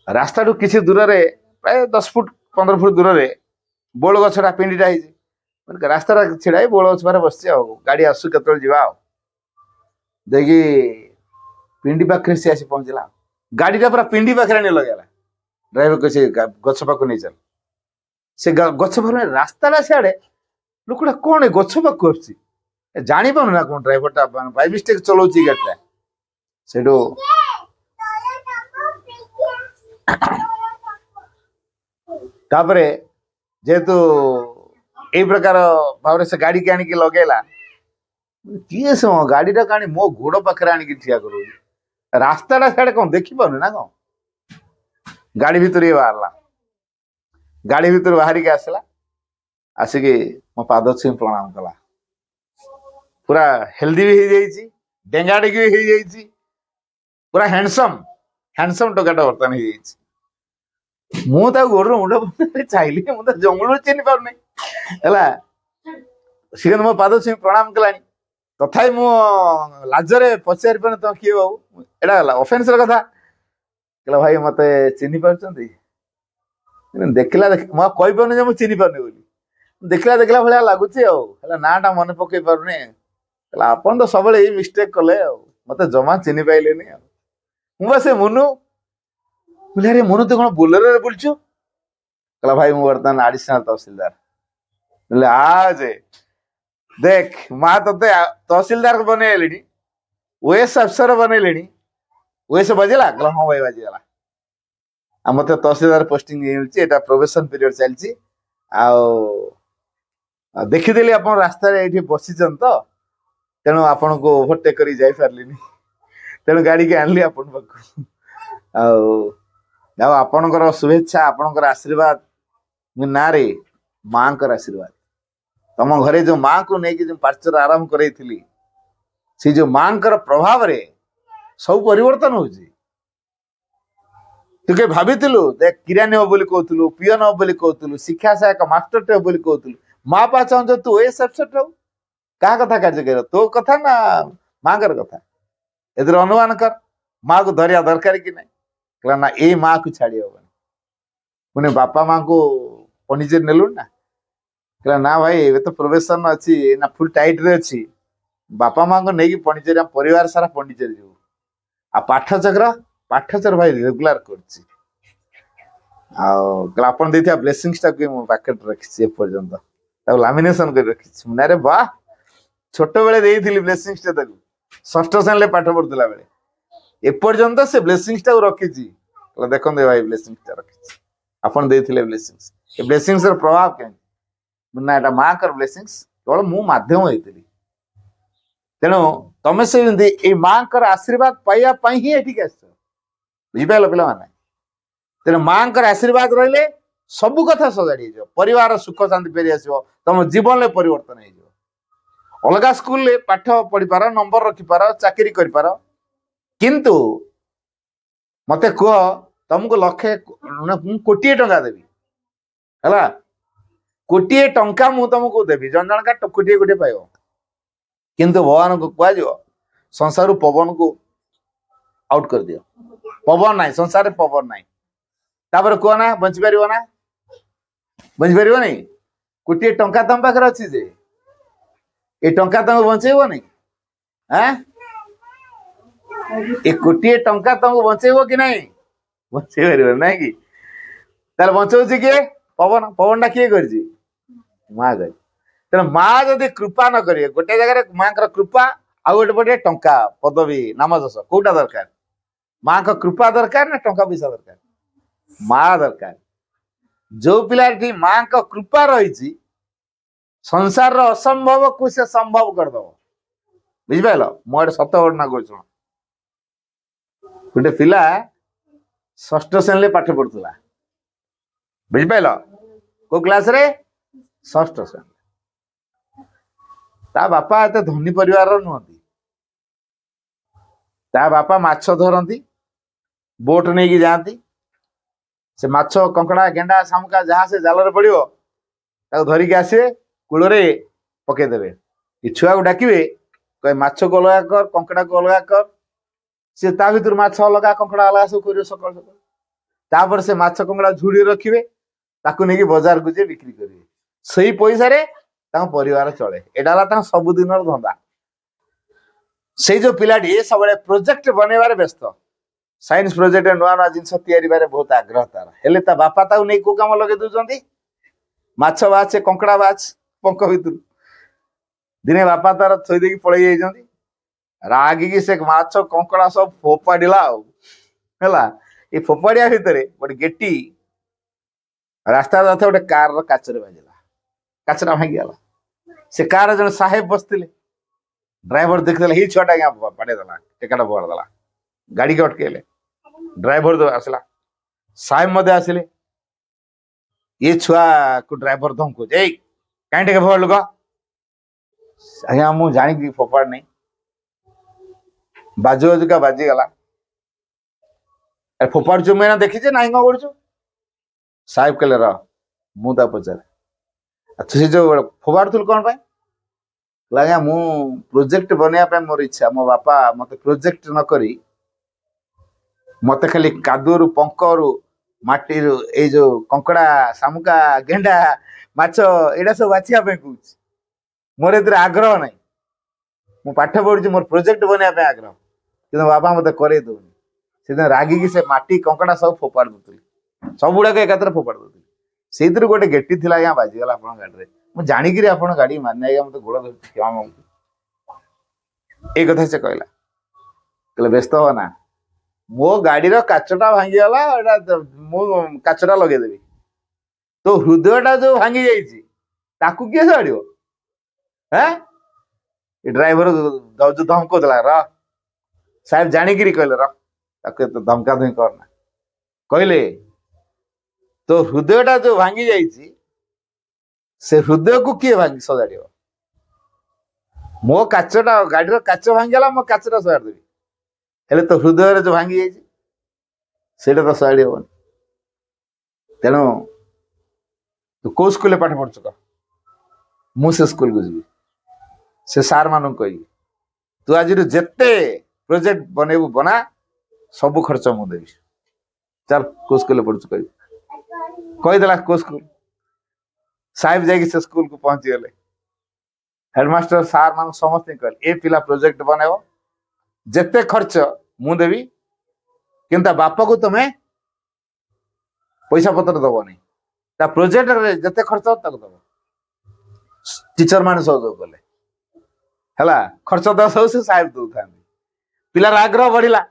ରାସ୍ତାଠୁ କିଛି ଦୂରରେ, ପ୍ରାୟ 10 ଫୁଟ 15 ଫୁଟ ଦୂରରେ ବଉଳ ଗଛଟା ପିଣ୍ଡିଟା ହେଇଛି। ରାସ୍ତାଟା ଛିଡା ହେଇ ବଉଳ ଗଛ ପାଖରେ ବସିଛି, ଆଉ ଗାଡି ଆସୁ କେତେବେଳେ ଯିବା। ଆଉ ଦେଇକି ପିଣ୍ଡି ପାଖରେ ସେ ଆସି ପହଞ୍ଚିଲା। ଗାଡିଟା ପୁରା ପିଣ୍ଡି ପାଖରେ ଆଣି ଲଗେଇଲା। ଡ୍ରାଇଭର କହିଛି ଗଛ ପାଖକୁ ନେଇ ଚାଲ। ସେ ଗଛ ପାଖରେ, ରାସ୍ତାଟା ସିଆଡେ, ଲୋକଟା କଣ ଗଛ ପାଖକୁ ଆସୁଛି, ଜାଣିପାରୁନି ନା କଣ ଡ୍ରାଇଭରଟା ବାଇ ମିଷ୍ଟେକ ଚଲାଉଛି ଗାଡିଟା। ସେଠୁ ତାପରେ ଯେହେତୁ ଏଇ ପ୍ରକାର ଭାବରେ ସେ ଗାଡିକି ଆଣିକି ଲଗେଇଲା, କିଏ ସେ ଗାଡିଟାକୁ ଆଣି ମୋ ଗୋଡ ପାଖରେ ଆଣିକି ଠିଆ କରୁଛି। ରାସ୍ତାଟା ସିଆଡେ କଣ ଦେଖିପାରୁନି ନା କଣ? ଗାଡି ଭିତରୁ ଇଏ ବାହାରିଲା, ଗାଡି ଭିତରୁ ବାହାରିକି ଆସିଲା, ଆସିକି ମୋ ପାଦ ଛୁଇଁ ପ୍ରଣାମ କଲା। ପୁରା ହେଲ୍ଦି ବି ହେଇଯାଇଛି, ଡେଙ୍ଗାଡିକି ବି ହେଇଯାଇଛି, ପୁରା ହ୍ୟାଣ୍ଡସମ ଟୋକାଟା ବର୍ତ୍ତମାନ ହେଇଯାଇଛି। ମୁଁ ତାକୁ ଗୋଡରୁ ମୁଣ୍ଡ ଚାହିଁଲି, ମୁଁ ତ ଜଙ୍ଗଲରୁ ଚିହ୍ନି ପାରୁନି, ହେଲା। ସିଏ କିନ୍ତୁ ମୋ ପାଦ ଛୁଇଁ ପ୍ରଣାମ କଲାଣି। ତଥାପି ମୁଁ ଲାଜରେ ପଚାରି ପାରୁନି ତମେ କିଏ ବାବୁ, ଏଇଟା ହେଲା ଅଫେନ୍ସର କଥା। କହିଲା ଭାଇ ମତେ ଚିହ୍ନି ପାରୁଛନ୍ତି? ଦେଖିଲା ମୁଁ ଆଉ କହିପାରୁନି ଯେ ମୁଁ ଚିହ୍ନି ପାରୁନି ବୋଲି। ଦେଖିଲା ଭଳିଆ ଲାଗୁଛି ଆଉ, ହେଲା। ନାଁଟା ମନେ ପକେଇ ପାରୁନି। କହିଲା ଆପଣ ତ ସବୁବେଳେ ଏଇ ମିଷ୍ଟେକ୍ କଲେ, ଆଉ ମତେ ଜମା ଚିହ୍ନି ପାଇଲେନି। ଆଉ ମୁଁ ବା ସେ ମୁନୁ। କହିଲି ଆରେ ମୁନୁ ତୁ କଣ ବୋଲେରୋରେ ବୁଲୁଛୁ? କହିଲା ଭାଇ ମୁଁ ବର୍ତ୍ତମାନ ଆଡିସନାଲ ତହସିଲଦାର। ବୋଲେ ଯେ ଦେଖ ମା ତତେ ତହସିଲଦାର ବନେଇଲେଣି, OS ଅଫିସର ବନେଇଲେଣି। OS ବାଜିଲା? କହିଲା ହଁ ଭାଇ ବାଜିଗଲା। ଆଉ ମତେ ତହସିଲଦାର ପୋଷ୍ଟିଂ ମିଳୁଛି, ଏଟା ପ୍ରୋବେସନ ପିରିୟଡ ଚାଲିଛି। ଆଉ ଦେଖିଦେଲି ଆପଣ ରାସ୍ତାରେ ଏଇଠି ବସିଛନ୍ତି ତ, ତେଣୁ ଆପଣଙ୍କୁ ଓଭରଟେକ୍ କରି ଯାଇପାରିଲିନି, ତେଣୁ ଗାଡିକି ଆଣିଲି ଆପଣଙ୍କ ପାଖକୁ। ଆଉ ଆଉ ଆପଣଙ୍କର ଶୁଭେଚ୍ଛା ଆପଣଙ୍କର ଆଶୀର୍ବାଦ ନାଁରେ ମାଙ୍କର ଆଶୀର୍ବାଦ ତମ ଘରେ ଯୋଉ ମାଙ୍କୁ ନେଇକି ଯୋଉ ପାଚର ଆରମ୍ଭ କରେଇଥିଲି ସେ ଯୋଉ ମାଙ୍କର ପ୍ରଭାବରେ ସବୁ ପରିବର୍ତ୍ତନ ହଉଛି। ତୁ କେ ଭାବିଥିଲୁ ଦେଖ କିରାନୀ ହବ ବୋଲି କହୁଥିଲୁ, ପିଅନ ହବ ବୋଲି କହୁଥିଲୁ, ଶିକ୍ଷା ସହାୟକ ମାଷ୍ଟରଟେ ହବ ବୋଲି କହୁଥିଲୁ, ମା ପା ଚାହୁଁଛ ତୁ ଏ ସବସେଟ୍ ହଉ। କାହା କଥା କାର୍ଯ୍ୟ କରିବ? ତୋ କଥା ନା ମାଙ୍କର କଥା? ଏଥିରେ ଅନୁମାନ କର ମାକୁ ଧରିବା ଦରକାର କି ନାହିଁ? କହିଲା ନା ଏଇ ମାକୁ ଛାଡି ହବନି। ପୁଣି ବାପା ମାଙ୍କୁ ପଣ୍ଡିଚେରୀ ନେଲୁଣି ନା? କହିଲା ନା ଭାଇ ଏବେ ତ ପ୍ରୋବେସନ ଅଛି ନା ଫୁଲ ଟାଇଟ ରେ ଅଛି, ବାପା ମାଙ୍କୁ ନେଇକି ପଣ୍ଡିଚେରୀ ଆମ ପରିବାର ସାରା ପଣ୍ଡିଚେରୀ ଯିବୁ। ଆଉ ପାଠଚକ୍ର ଭାଇ ରେଗୁଲାର କରୁଛି। ଆଉ ଆପଣ ଦେଇଥିବା ବ୍ଲେସିଂସ ଟାକୁ ମୁଁ ପାକେଟ ରଖିଛି ଏପର୍ଯ୍ୟନ୍ତ, ତାକୁ ଲାମିନେସନ କରି ରଖିଛି। ନାରେ ବା ଛୋଟବେଳେ ଦେଇଥିଲି ବ୍ଲେସିଂସ ଟା ତାକୁ, ଷଷ୍ଠ ଶ୍ରେଣୀରେ ପାଠ ପଢୁଥିଲା ବେଳେ। ଏପର୍ଯ୍ୟନ୍ତ ସେ ବ୍ଲେସିଂସ ଟାକୁ ରଖିଛି। ଦେଖନ୍ତୁ ଭାଇ ବ୍ଲେସିଂସ ଟା ରଖିଛି, ଆପଣ ଦେଇଥିଲେ ବ୍ଲେସିଂସ। ଏ ବ୍ଲେସିଂସ ର ପ୍ରଭାବ କେମିତି? ନା ଏଟା ମାଙ୍କର ବ୍ଲେସିଂସ, କେବଳ ମୁଁ ମାଧ୍ୟମ ହେଇଥିଲି। ତେଣୁ ତମେ ସେମିତି ଏଇ ମାଙ୍କର ଆଶୀର୍ବାଦ ପାଇବା ପାଇଁ ହିଁ ଏଠିକି ଆସିଛ, ବୁଝିପାରିଲ ପିଲାମାନେ? ତେଣୁ ମାଙ୍କର ଆଶୀର୍ବାଦ ରହିଲେ ସବୁ କଥା ସଜାଡି ହେଇଯିବ, ପରିବାର ସୁଖ ଶାନ୍ତି ଫେରି ଆସିବ, ତମ ଜୀବନରେ ପରିବର୍ତ୍ତନ ହେଇଯିବ। ଅଲଗା ସ୍କୁଲରେ ପାଠ ପଢିପାର, ନମ୍ବର ରଖିପାର, ଚାକିରି କରିପାର, କିନ୍ତୁ ମତେ କୁହ ତମକୁ ମୁଁ କୋଟିଏ ଟଙ୍କା ଦେବି ହେଲା, କୋଟିଏ ଟଙ୍କା ମୁଁ ତମକୁ ଦେବି, ଜଣ ଜଣକା କୋଟିଏ କୋଟିଏ ପାଇବ। କିନ୍ତୁ ଭଗବାନଙ୍କୁ କୁହାଯିବ ସଂସାରରୁ ପବନକୁ ଆଉଟ କରିଦିଅ, ପବନ ନାହିଁ ସଂସାରରେ, ପବନ ନାହିଁ। ତାପରେ କୁହ ନା ବଞ୍ଚିପାରିବ ନା? ବଞ୍ଚିପାରିବନି। କୋଟିଏ ଟଙ୍କା ତମ ପାଖରେ ଅଛି ଯେ ଏ ଟଙ୍କା ତମକୁ ବଞ୍ଚେଇବନି। ଏ କୋଟିଏ ଟଙ୍କା ତମକୁ ବଞ୍ଚେଇବ କି ନାହିଁ? ବଞ୍ଚେଇ ପାରିବ ନାଇଁ କି? ତାହେଲେ ବଞ୍ଚଉଛି କିଏ? ପବନ। ପବନ ଟା କିଏ କରିଛି? ମା କରିଛି। ତେଣୁ ମା ଯଦି କୃପା ନ କରିବେ, ଗୋଟେ ଜାଗାରେ ମାଙ୍କର କୃପା, ଆଉ ଗୋଟେ ପଟେ ଟଙ୍କା, ପଦବୀ, ନାମ ଯଶ, କୋଉଟା ଦରକାର? ମାଙ୍କ କୃପା ଦରକାର ନା ଟଙ୍କା ପଇସା ଦରକାର? ମା ଦରକାର। ଯୋଉ ପିଲାଟି ମାଙ୍କ କୃପା ରହିଛି, ସଂସାରର ଅସମ୍ଭବକୁ ସେ ସମ୍ଭବ କରିଦବ। ବୁଝିପାରିଲ? ମୁଁ ଗୋଟେ ସତ ଘଟଣା କହୁଛି। ଗୋଟେ ପିଲା ଷଷ୍ଠ ଶ୍ରେଣୀରେ ପାଠ ପଢୁଥିଲା, ବୁଝିପାରିଲ? କୋଉ କ୍ଲାସରେ? ଷଷ୍ଠ ଶ୍ରେଣୀ। ତା ବାପା ଏତେ ଧନୀ ପରିବାରର ନୁହନ୍ତି। ତା ବାପା ମାଛ ଧରନ୍ତି, ବୋଟ ନେଇକି ଯାଆନ୍ତି। ସେ ମାଛ, କଙ୍କଡା, ଗେଣ୍ଡା, ଶାମୁକା ଯାହା ସେ ଜାଲରେ ପଡିବ ତାକୁ ଧରିକି ଆସିବେ, କୂଳରେ ପକେଇଦେବେ। ଏ ଛୁଆକୁ ଡାକିବେ, କହେ ମାଛକୁ ଅଲଗା କର, କଙ୍କଡାକୁ ଅଲଗା କର। ସେ ତା ଭିତରୁ ମାଛ ଅଲଗା, କଙ୍କଡା ଅଲଗା ସବୁ କରିବେ ସକାଳୁ ସକାଳୁ। ତାପରେ ସେ ମାଛ କଙ୍କଡା ଝୁଡିରେ ରଖିବେ, ତାକୁ ନେଇକି ବଜାରକୁ ଯିଏ ବିକ୍ରି କରିବେ। ସେଇ ପଇସାରେ ତାଙ୍କ ପରିବାର ଚଳେ। ଏଇଟା ହେଲା ତାଙ୍କ ସବୁଦିନର ଧନ୍ଦା। ସେଇ ଯୋଉ ପିଲାଟି ସବୁବେଳେ ପ୍ରୋଜେକ୍ଟ ବନେଇବାରେ ବ୍ୟସ୍ତ, ସାଇନ୍ସ ପ୍ରୋଜେକ୍ଟ, ନୂଆ ନୂଆ ଜିନିଷ ତିଆରିବାରେ ବହୁତ ଆଗ୍ରହ ତାର। ହେଲେ ତା ବାପା ତାକୁ ନେଇ କୋଉ କାମ ଲଗେଇ ଦଉଛନ୍ତି? ମାଛ ବାଛ, କଙ୍କଡା ବାଛ, ପଙ୍କ ଭିତରୁ। ଦିନେ ବାପା ତାର ଥୋଇ ଦେଇକି ପଳେଇ ଯାଇଛନ୍ତି, ରାଗିକି ସେ ମାଛ କଙ୍କଡା ସବୁ ଫୋପାଡିଲା ଆଉ ହେଲା। ଏ ଫୋପାଡିଆ ଭିତରେ ଗୋଟେ ଗେଟି ରାସ୍ତାରେ ଯାଉଥିବା ଗୋଟେ କାରର କାଚରେ ବାଜିଲା, କାଚଟା ଭାଙ୍ଗିଗଲା। ସେ କାରରେ ଜଣେ ସାହେବ ବସିଥିଲେ। ଡ୍ରାଇଭର ଦେଖିଦେଲା, ଏଇ ଛୁଆଟା ଆଜ୍ଞା ବାଡେଇ ଦେଲା, ଟେକାଟା ଫୋପାଡ଼ି ଦେଲା। ଗାଡିକି ଅଟକେଇଲେ, ଡ୍ରାଇଭର ଆସିଲା, ସାହେବ ମଧ୍ୟ ଆସିଲେ। ଏ ଛୁଆକୁ ଡ୍ରାଇଭର ଧମକଉଛି, ଏଇ କାହିଁ ଟିକେ ଫୋପାଡ଼ିଲୁ କହ? ଆଜ୍ଞା ମୁଁ ଜାଣିକି ଫୋପାଡିନି, ବାଜୁ ବାଜୁକା ବାଜିଗଲା। ଫୋପାଡୁଛୁ ମୁଁ ଏଇନା ଦେଖିଛି, ନାହିଁ କଣ କରୁଛୁ? ସାହେବ କହିଲେ ରହ ମୁଁ ତା ପଚାରେ, ତୁ ସେ ଯୋଉ ଫୋପାଡୁଥିଲୁ କଣ ପାଇଁ? ଆଜ୍ଞା ମୁଁ ପ୍ରୋଜେକ୍ଟ ବନେଇବା ପାଇଁ ମୋର ଇଚ୍ଛା, ମୋ ବାପା ମତେ ପ୍ରୋଜେକ୍ଟ ନ କରି ମତେ ଖାଲି କାଦୁଅରୁ, ପଙ୍କରୁ, ମାଟିରୁ ଏଇ ଯୋଉ କଙ୍କଡା, ଶାମୁକା, ଗେଣ୍ଡା, ମାଛ ଏଇଟା ସବୁ ବାଛିବା ପାଇଁ କହୁଛି। ମୋର ଏଥିରେ ଆଗ୍ରହ ନାହିଁ। ମୁଁ ପାଠ ପଢୁଛି, ମୋର ପ୍ରୋଜେକ୍ଟ ବନେଇବା ପାଇଁ ଆଗ୍ରହ, କିନ୍ତୁ ବାପା ମତେ କରେଇ ଦଉନି। ସେଦିନ ରାଗିକି ସେ ମାଟି, କଙ୍କଡା ସବୁ ଫୋପାଡ଼ି ଦଉଥିଲି, ସବୁଗୁଡାକ ଏକାଥରେ ଫୋପାଡ଼ି ଦଉଥିଲି। ସେଇଥିରୁ ଗୋଟେ ଗେଟି ଥିଲା ଆଜ୍ଞା, ବାଜିଗଲା ଆପଣଙ୍କ ଗାଡିରେ। ମୁଁ ଜାଣିକିରି ଆପଣଙ୍କ ଗାଡି ମାନେ ଆଜ୍ଞା ମତେ ଗୋଡ ଧରୁଛି, କ୍ଷମା ମାଗୁଛି। ଏଇ କଥା ସେ କହିଲା। କହିଲେ ବ୍ୟସ୍ତ ହବ ନା, ମୋ ଗାଡିର କାଚଟା ଭାଙ୍ଗିଗଲା, ଏଇଟା ମୁଁ କାଚଟା ଲଗେଇଦେବି। ତୋ ହୃଦୟଟା ଯୋଉ ଭାଙ୍ଗି ଯାଇଛି ତାକୁ କିଏ ସଜାଡିବ? ଏ ଡ୍ରାଇଭର ଧମକଉଥିଲା, ର। ସାହେବ ଜାଣିକିରି କହିଲେ ର, ତାକୁ ଏତେ ଧମକା ଧମକି କରନା। କହିଲେ ତୋ ହୃଦୟଟା ଯୋଉ ଭାଙ୍ଗି ଯାଇଛି ସେ ହୃଦୟକୁ କିଏ ସଜାଡ଼ିବ? ମୋ କାଚଟା ଗାଡିର କାଚ ଭାଙ୍ଗିଗଲା, ମୋ କାଚଟା ସଜାଡ଼ି ଦେବି, ହେଲେ ତୋ ହୃଦୟରେ ଯୋଉ ଭାଙ୍ଗି ଯାଇଛି ସେଇଟା ତ ସଜାଡ଼ି ହବନି। ତେଣୁ ତୁ କୋଉ ସ୍କୁଲରେ ପାଠ ପଢୁଛୁ କହ, ମୁଁ ସେ ସ୍କୁଲକୁ ଯିବି, ସେ ସାର୍ ମାନଙ୍କୁ କହିବି ତୁ ଆଜିରୁ ଯେତେ ପ୍ରୋଜେକ୍ଟ ବନେଇବୁ ବନା, ସବୁ ଖର୍ଚ୍ଚ ମୁଁ ଦେବି। ଚାଲ କୋଉ ସ୍କୁଲରେ ପଢୁଛୁ କହିବି। କହିଦେଲା କୋଉ ସ୍କୁଲ। ସାହେବ ଯାଇକି ସେ ସ୍କୁଲକୁ ପହଞ୍ଚିଗଲେ। ହେଡମାଷ୍ଟର ସାର୍ ମାନଙ୍କୁ ସମସ୍ତେ କହିଲେ ଏ ପିଲା ପ୍ରୋଜେକ୍ଟ ବନେଇବ, ଯେତେ ଖର୍ଚ୍ଚ ମୁଁ ଦେବି, କିନ୍ତୁ ତା ବାପାକୁ ତମେ ପଇସା ପତ୍ର ଦବନି, ତା ପ୍ରୋଜେକ୍ଟରେ ଯେତେ ଖର୍ଚ୍ଚ ତାକୁ ଦବ। ଟିଚର ମାନେ ସହଯୋଗ କଲେ, ହେଲା। ଖର୍ଚ୍ଚ ଦେବା ସବୁ ସେ ସାହେବ ଦଉଥାନ୍ତି। ପିଲାର ଆଗ୍ରହ ବଢିଲା,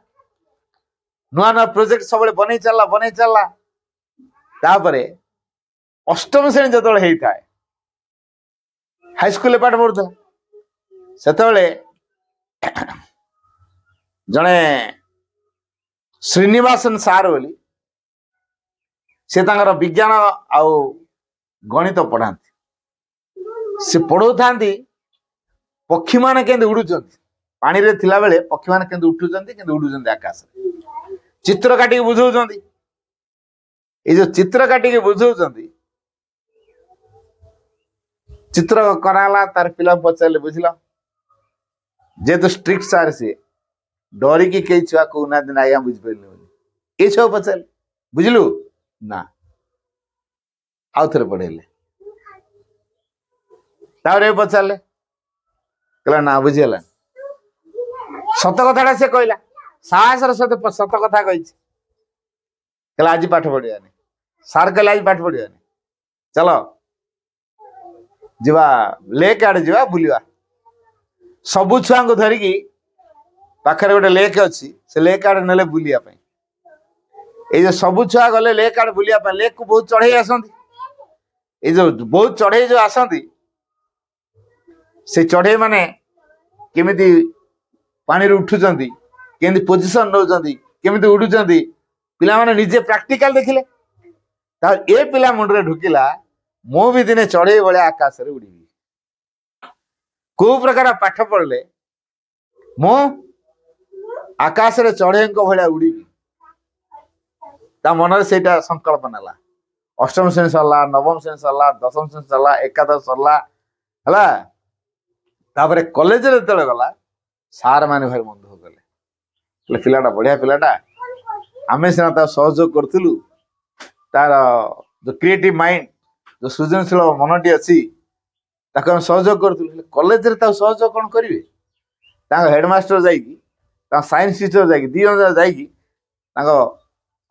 ନୂଆ ନୂଆ ପ୍ରୋଜେକ୍ଟ ସବୁବେଳେ ବନେଇ ଚାଲିଲା। ତାପରେ ଅଷ୍ଟମ ଶ୍ରେଣୀ ଯେତେବେଳେ ହେଇଥାଏ, ହାଇସ୍କୁଲରେ ପାଠ ପଢୁଥିଲା, ସେତେବେଳେ ଜଣେ ଶ୍ରୀନିବାସନ ସାର୍ ବୋଲି ସେ ତାଙ୍କର ବିଜ୍ଞାନ ଆଉ ଗଣିତ ପଢାନ୍ତି। ସେ ପଢଉଥାନ୍ତି ପକ୍ଷୀମାନେ କେମିତି ଉଡୁଛନ୍ତି, ପାଣିରେ ଥିଲାବେଳେ ପକ୍ଷୀମାନେ କେମିତି ଉଠୁଛନ୍ତି, କେମିତି ଉଡୁଛନ୍ତି ଆକାଶରେ, ଚିତ୍ର କାଟିକି ବୁଝଉଛନ୍ତି। ଏଇ ଯୋଉ ଚିତ୍ର କାଟିକି ବୁଝଉଛନ୍ତି, ଚିତ୍ର କରାହେଲା, ତାର ପିଲା ପଚାରିଲେ ବୁଝିଲ, ଯେହେତୁ ଷ୍ଟ୍ରିକ୍ଟ ସାର୍ ସିଏ, ଡରିକି କେହି ଛୁଆ କହୁନାହାନ୍ତି ନା ଆଜ୍ଞା ବୁଝିପାରିଲି ବୋଲି। ଏଇ ଛୁଆ ପଚାରିଲେ ବୁଝିଲୁ ନା, ଆଉ ଥରେ ପଢେଇଲେ, ତାପରେ ପଚାରିଲେ, କହିଲା ନା ବୁଝିଗଲା। ସତ କଥାଟା ସେ କହିଲା, ସାହସର ସହିତ ସତ କଥା କହିଛି। କହିଲା ଆଜି ପାଠ ପଢିବାନି। ସାର୍ କହିଲେ ଆଜି ପାଠ ପଢିବାନି, ଚାଲ ଯିବା ଲେକ୍ ଆଡେ ଯିବା ବୁଲିବା। ସବୁ ଛୁଆଙ୍କୁ ଧରିକି ପାଖରେ ଗୋଟେ ଲେକ୍ ଅଛି, ସେ ଲେକ୍ ଆଡେ ନେଲେ ବୁଲିବା ପାଇଁ। ଏଇ ଯୋଉ ସବୁ ଛୁଆ ଗଲେ ଲେକ୍ ଆଡେ ବୁଲିବା ପାଇଁ, ଲେକ୍ କୁ ବହୁତ ଚଢେଇ ଆସନ୍ତି। ଏଇ ଯୋଉ ବହୁତ ଚଢେଇ ଯୋଉ ଆସନ୍ତି, ସେ ଚଢେଇ ମାନେ କେମିତି ପାଣିରୁ ଉଠୁଛନ୍ତି, କେମିତି ପୋଜିସନ ନଉଛନ୍ତି, କେମିତି ଉଡୁଛନ୍ତି, ପିଲାମାନେ ନିଜେ ପ୍ରାକ୍ଟିକାଲ ଦେଖିଲେ। ତାପରେ ଏ ପିଲା ମୁଣ୍ଡରେ ଢୁକିଲା ମୁଁ ବି ଦିନେ ଚଢେଇ ଭଳିଆ ଆକାଶରେ ଉଡିବି। କୋଉ ପ୍ରକାର ପାଠ ପଢିଲେ ମୁଁ ଆକାଶରେ ଚଢେଇଙ୍କ ଭଳିଆ ଉଡିବି, ତା ମନରେ ସେଇଟା ସଂକଳ୍ପ ନେଲା। ଅଷ୍ଟମ ଶ୍ରେଣୀ ସରିଲା, ନବମ ଶ୍ରେଣୀ ସରିଲା, ଦଶମ ଶ୍ରେଣୀ ସରିଲା, ଏକାଦଶ ସରିଲା, ହେଲା। ତାପରେ କଲେଜରେ ଯେତେବେଳେ ଗଲା, ସାର୍ ମାନେ ଭାରି ମନ ଦୁଃଖ କଲେ, ପିଲାଟା ବଢିଆ ପିଲାଟା, ଆମେ ସିନା ତାକୁ ସହଯୋଗ କରୁଥିଲୁ, ତାର ଯୋଉ କ୍ରିଏଟିଭ ମାଇଣ୍ଡ, ଯୋଉ ସୃଜନଶୀଳ ମନଟି ଅଛି, ତାକୁ ଆମେ ସହଯୋଗ କରୁଥିଲୁ। କଲେଜରେ ତାକୁ ସହଯୋଗ କଣ କରିବେ? ତାଙ୍କ ହେଡମାଷ୍ଟର ଯାଇକି, ତାଙ୍କ ସାଇନ୍ସ ଟିଚର ଯାଇକି, ଦି ଜଣ ଯାଇକି ତାଙ୍କ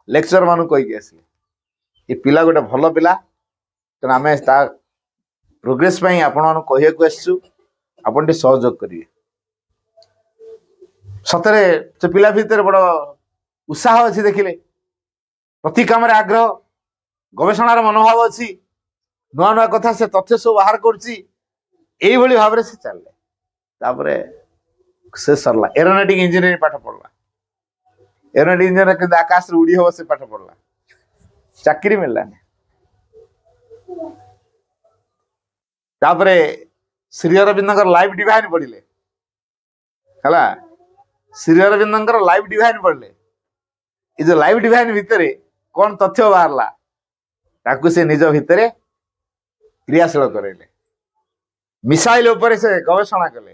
ଲେକ୍ଚର ମାନଙ୍କୁ କହିକି ଆସିଲେ ଏ ପିଲା ଗୋଟେ ଭଲ ପିଲା, ତେଣୁ ଆମେ ତା ପ୍ରୋଗ୍ରେସ ପାଇଁ ଆପଣମାନଙ୍କୁ କହିବାକୁ ଆସିଛୁ, ଆପଣ ଟିକେ ସହଯୋଗ କରିବେ। ସତରେ ସେ ପିଲା ଭିତରେ ବଡ ଉତ୍ସାହ ଅଛି, ଦେଖିଲେ ପ୍ରତି କାମରେ ଆଗ୍ରହ, ଗବେଷଣାର ମନୋଭାବ ଅଛି, ନୂଆ ନୂଆ କଥା ସେ ତଥ୍ୟ ସବୁ ବାହାର କରୁଛି, ଏଇଭଳି ଭାବରେ ସେ ଚାଲିଲେ। ତାପରେ ସେ ସରିଲା, ଏରୋନଟିକ ଇଞ୍ଜିନିୟରିଂ ପାଠ ପଢିଲା। ଏରୋନଟିକ ଇଞ୍ଜିନିୟର କିନ୍ତୁ ଆକାଶରେ ଉଡି ହବ ସେ ପାଠ ପଢିଲା, ଚାକିରି ମିଳିଲାନି। ତାପରେ ଶ୍ରୀ ଅରବିନ୍ଦଙ୍କର ଲାଇଫ ଡିଭାଇନ ପଢିଲେ, ହେଲା। ଶ୍ରୀ ଅରବିନ୍ଦଙ୍କର ଲାଇଫ ଡିଭାଇନ ପଢିଲେ। ଏ ଯୋଉ ଲାଇଫ ଡିଭାଇନ ଭିତରେ କଣ ତଥ୍ୟ ବାହାରିଲା, ତାକୁ ସେ ନିଜ ଭିତରେ କ୍ରିୟାଶୀଳ କରେଇଲେ। ମିସାଇଲ ଉପରେ ସେ ଗବେଷଣା କଲେ।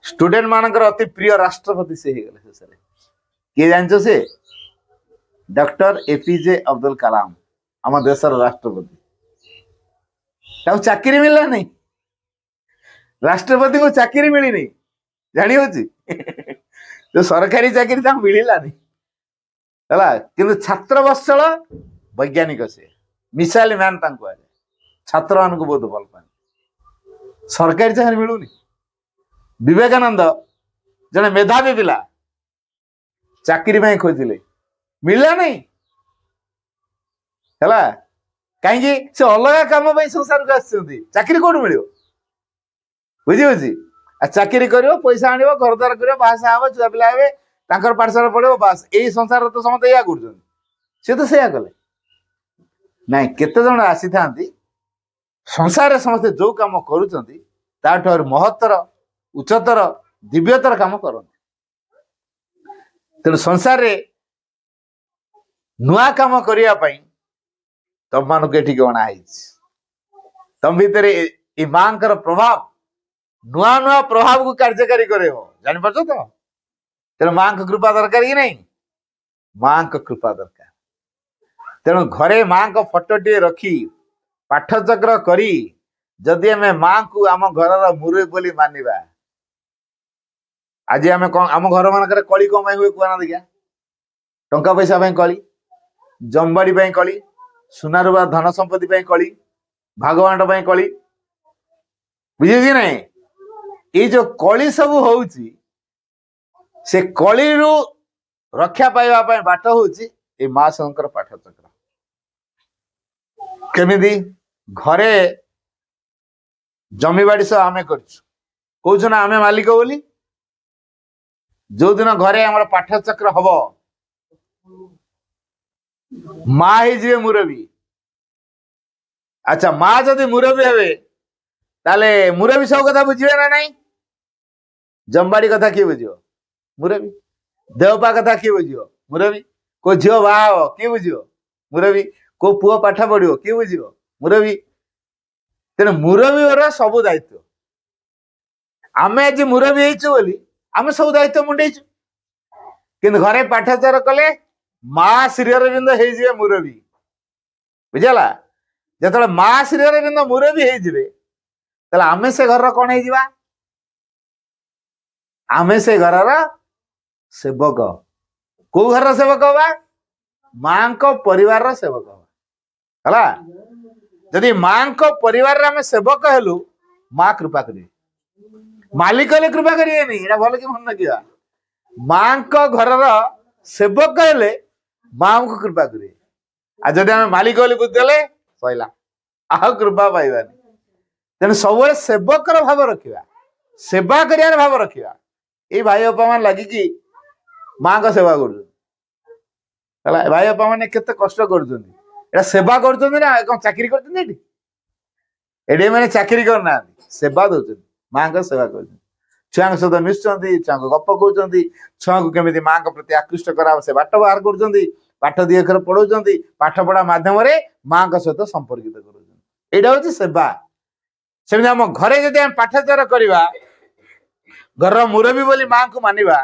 ଷ୍ଟୁଡେଣ୍ଟ ମାନଙ୍କର ଅତି ପ୍ରିୟ ରାଷ୍ଟ୍ରପତି ସେ ହେଇଗଲେ ଶେଷରେ। କିଏ ଜାଣିଛ ସେ? ଡକ୍ଟର ଏପିଜେ ଅବଦୁଲ କାଲାମ, ଆମ ଦେଶର ରାଷ୍ଟ୍ରପତି। ତାକୁ ଚାକିରି ମିଳିଲା ନାହିଁ, ରାଷ୍ଟ୍ରପତିଙ୍କୁ ଚାକିରି ମିଳିନି, ଜାଣି ହଉଛି ଯୋଉ ସରକାରୀ ଚାକିରି ତାଙ୍କୁ ମିଳିଲାନି, ହେଲା। କିନ୍ତୁ ଛାତ୍ର ବତ୍ସଳ ବୈଜ୍ଞାନିକ ସେ, ମିସାଇଲ ମ୍ୟାନ ତାଙ୍କୁ କୁହାଯାଏ। ଛାତ୍ର ମାନଙ୍କୁ ବହୁତ ଭଲ ପାଆନ୍ତି। ସରକାରୀ ଚାକିରି ମିଳୁନି। ବିବେକାନନ୍ଦ ଜଣେ ମେଧାବୀ ପିଲା, ଚାକିରି ପାଇଁ ଖୋଜିଲେ, ମିଳିଲା ନାହିଁ, ହେଲା। କାହିଁକି? ସେ ଅଲଗା କାମ ପାଇଁ ସଂସାରକୁ ଆସିଛନ୍ତି, ଚାକିରି କୋଉଠୁ ମିଳିବ? ବୁଝି ହଉଛି? ଆଉ ଚାକିରି କରିବ, ପଇସା ଆଣିବ, ଘରଦ୍ୱାର କରିବ, ବାହାସାହା ହବ, ଛୁଆ ପିଲା ହେବେ, ତାଙ୍କର ପାଠଶାଠ ପଢିବ, ବାସ୍। ଏଇ ସଂସାରରେ ତ ସମସ୍ତେ ଏଇଆ କରୁଛନ୍ତି। ସେ ତ ସେଇଆ କଲେ। ନାଇଁ, କେତେ ଜଣ ଆସିଥାନ୍ତି ସଂସାରରେ ସମସ୍ତେ ଯୋଉ କାମ କରୁଛନ୍ତି ତାଠୁ ଆହୁରି ମହତ୍ତର, ଉଚ୍ଚତର, ଦିବ୍ୟତର କାମ କରନ୍ତି। ତେଣୁ ସଂସାରରେ ନୂଆ କାମ କରିବା ପାଇଁ ତମମାନଙ୍କୁ ଏଠିକି ଅଣା ହେଇଛି। ତମ ଭିତରେ ଏ ମାଙ୍କର ପ୍ରଭାବ, ନୂଆ ନୂଆ ପ୍ରଭାବକୁ କାର୍ଯ୍ୟକାରୀ କରେଇବ। ଜାଣିପାରୁଛ ତ? ତେଣୁ ମାଙ୍କ କୃପା ଦରକାର କି ନାହିଁ? ମାଙ୍କ କୃପା ଦରକାର। ତେଣୁ ଘରେ ମାଙ୍କ ଫଟୋଟିଏ ରଖି ପାଠଚକ୍ର କରି ଯଦି ଆମେ ମାଙ୍କୁ ଆମ ଘରର ମୁରବି ବୋଲି ମାନିବା, ଆଜି ଆମେ କଣ ଆମ ଘର ମାନଙ୍କରେ କଳି କଣ ପାଇଁ ହୁଏ କୁହ ନା ଦେଖିଆ? ଟଙ୍କା ପଇସା ପାଇଁ କଳି, ଜମବାଡି ପାଇଁ କଳି, ସୁନାରୁବା ଧନ ସମ୍ପତ୍ତି ପାଇଁ କଳି, ଭାଗବାଣ୍ଟ ପାଇଁ କଳି। ବୁଝିଛି ନାଇଁ? ଏଇ ଯୋଉ କଳି ସବୁ ହଉଛି, ସେ କଳିରୁ ରକ୍ଷା ପାଇବା ପାଇଁ ବାଟ ହଉଛି ଏଇ ମା ଶଙ୍କର ପାଠଚକ୍ର। କେମିତି? ଘରେ ଜମିବାଡି ସହ ଆମେ କରିଛୁ, କହୁଛୁ ନା ଆମେ ମାଲିକ ବୋଲି। ଯୋଉଦିନ ଘରେ ଆମର ପାଠଚକ୍ର ହବ, ମା ହେଇଯିବେ ମୁରବୀ। ଆଚ୍ଛା, ମା ଯଦି ମୁରବୀ ହେବେ ତାହେଲେ ମୁରବୀ ସବୁ କଥା ବୁଝିବେ ନା ନାଇଁ? ଜମବାଡି କଥା କିଏ ବୁଝିବ? ମୁରବୀ। ଦେହପା କଥା କିଏ ବୁଝିବ? ମୁରବୀ। କୋଉ ଝିଅ ବାହା ହବ କିଏ ବୁଝିବ? ମୁରବୀ। କୋଉ ପୁଅ ପାଠ ପଢିବ କିଏ ବୁଝିବ? ମୁରବୀ। ତେଣୁ ମୁରବୀର ସବୁ ଦାୟିତ୍ୱ। ଆମେ ଆଜି ମୁରବୀ ହେଇଛୁ ବୋଲି ଆମେ ସବୁ ଦାୟିତ୍ୱ ମୁଣ୍ଡେଇଛୁ। କିନ୍ତୁ ଘରେ ପାଠଚର କଲେ ମା ଶ୍ରୀଅରବିନ୍ଦ ହେଇଯିବେ ମୁରବୀ। ବୁଝିଗଲା? ଯେତେବେଳେ ମା ଶ୍ରୀଅରବିନ୍ଦ ମୁରବୀ ହେଇଯିବେ, ତାହେଲେ ଆମେ ସେ ଘରର କଣ ହେଇଯିବା? ଆମେ ସେ ଘରର ସେବକ। କୋଉ ଘରର ସେବକ ହବା? ମାଙ୍କ ପରିବାରର ସେବକ ହବା। ହେଲା? ଯଦି ମାଙ୍କ ପରିବାରରେ ଆମେ ସେବକ ହେଲୁ, ମା କୃପା କରିବେ। ମାଲିକ ହେଲେ କୃପା କରିବେନି, ଏଇଟା ଭଲ କି ମନେ ରଖିବା। ମାଙ୍କ ଘରର ସେବକ ହେଲେ ମା ଆମକୁ କୃପା କରିବେ। ଆଉ ଯଦି ଆମେ ମାଲିକ ବୋଲି ବୁଝି ଦେଲେ ସଇଲା, ଆଉ କୃପା ପାଇବାନି। ତେଣୁ ସବୁବେଳେ ସେବକର ଭାବ ରଖିବା, ସେବା କରିବାର ଭାବ ରଖିବା। ଏଇ ଭାଇ ବାପା ମାନେ ଲାଗିକି ମାଙ୍କ ସେବା କରୁଛନ୍ତି। ହେଲା? ଭାଇ ବାପା ମାନେ କେତେ କଷ୍ଟ କରୁଛନ୍ତି। ଏଟା ସେବା କରୁଛନ୍ତି ନା କଣ ଚାକିରି କରୁଛନ୍ତି? ଏଠି ଏଠି ମାନେ ଚାକିରି କରୁନାହାନ୍ତି, ସେବା ଦଉଛନ୍ତି, ମାଙ୍କ ସେବା କରୁଛନ୍ତି। ଛୁଆଙ୍କ ସହିତ ମିଶୁଛନ୍ତି, ଛୁଆଙ୍କୁ ଗପ କହୁଛନ୍ତି, ଛୁଆଙ୍କୁ କେମିତି ମାଙ୍କ ପ୍ରତି ଆକୃଷ୍ଟ କରାହବ ସେ ବାଟ ବାହାର କରୁଛନ୍ତି, ପାଠ ଦି ଅକ୍ଷର ପଢଉଛନ୍ତି, ପାଠ ପଢା ମାଧ୍ୟମରେ ମାଙ୍କ ସହିତ ସମ୍ପର୍କିତ କରୁଛନ୍ତି। ଏଇଟା ହଉଛି ସେବା। ସେମିତି ଆମ ଘରେ ଯଦି ଆମେ ପାଠାଚାର କରିବା, ଘରର ମୁରବୀ ବୋଲି ମାଙ୍କୁ ମାନିବା,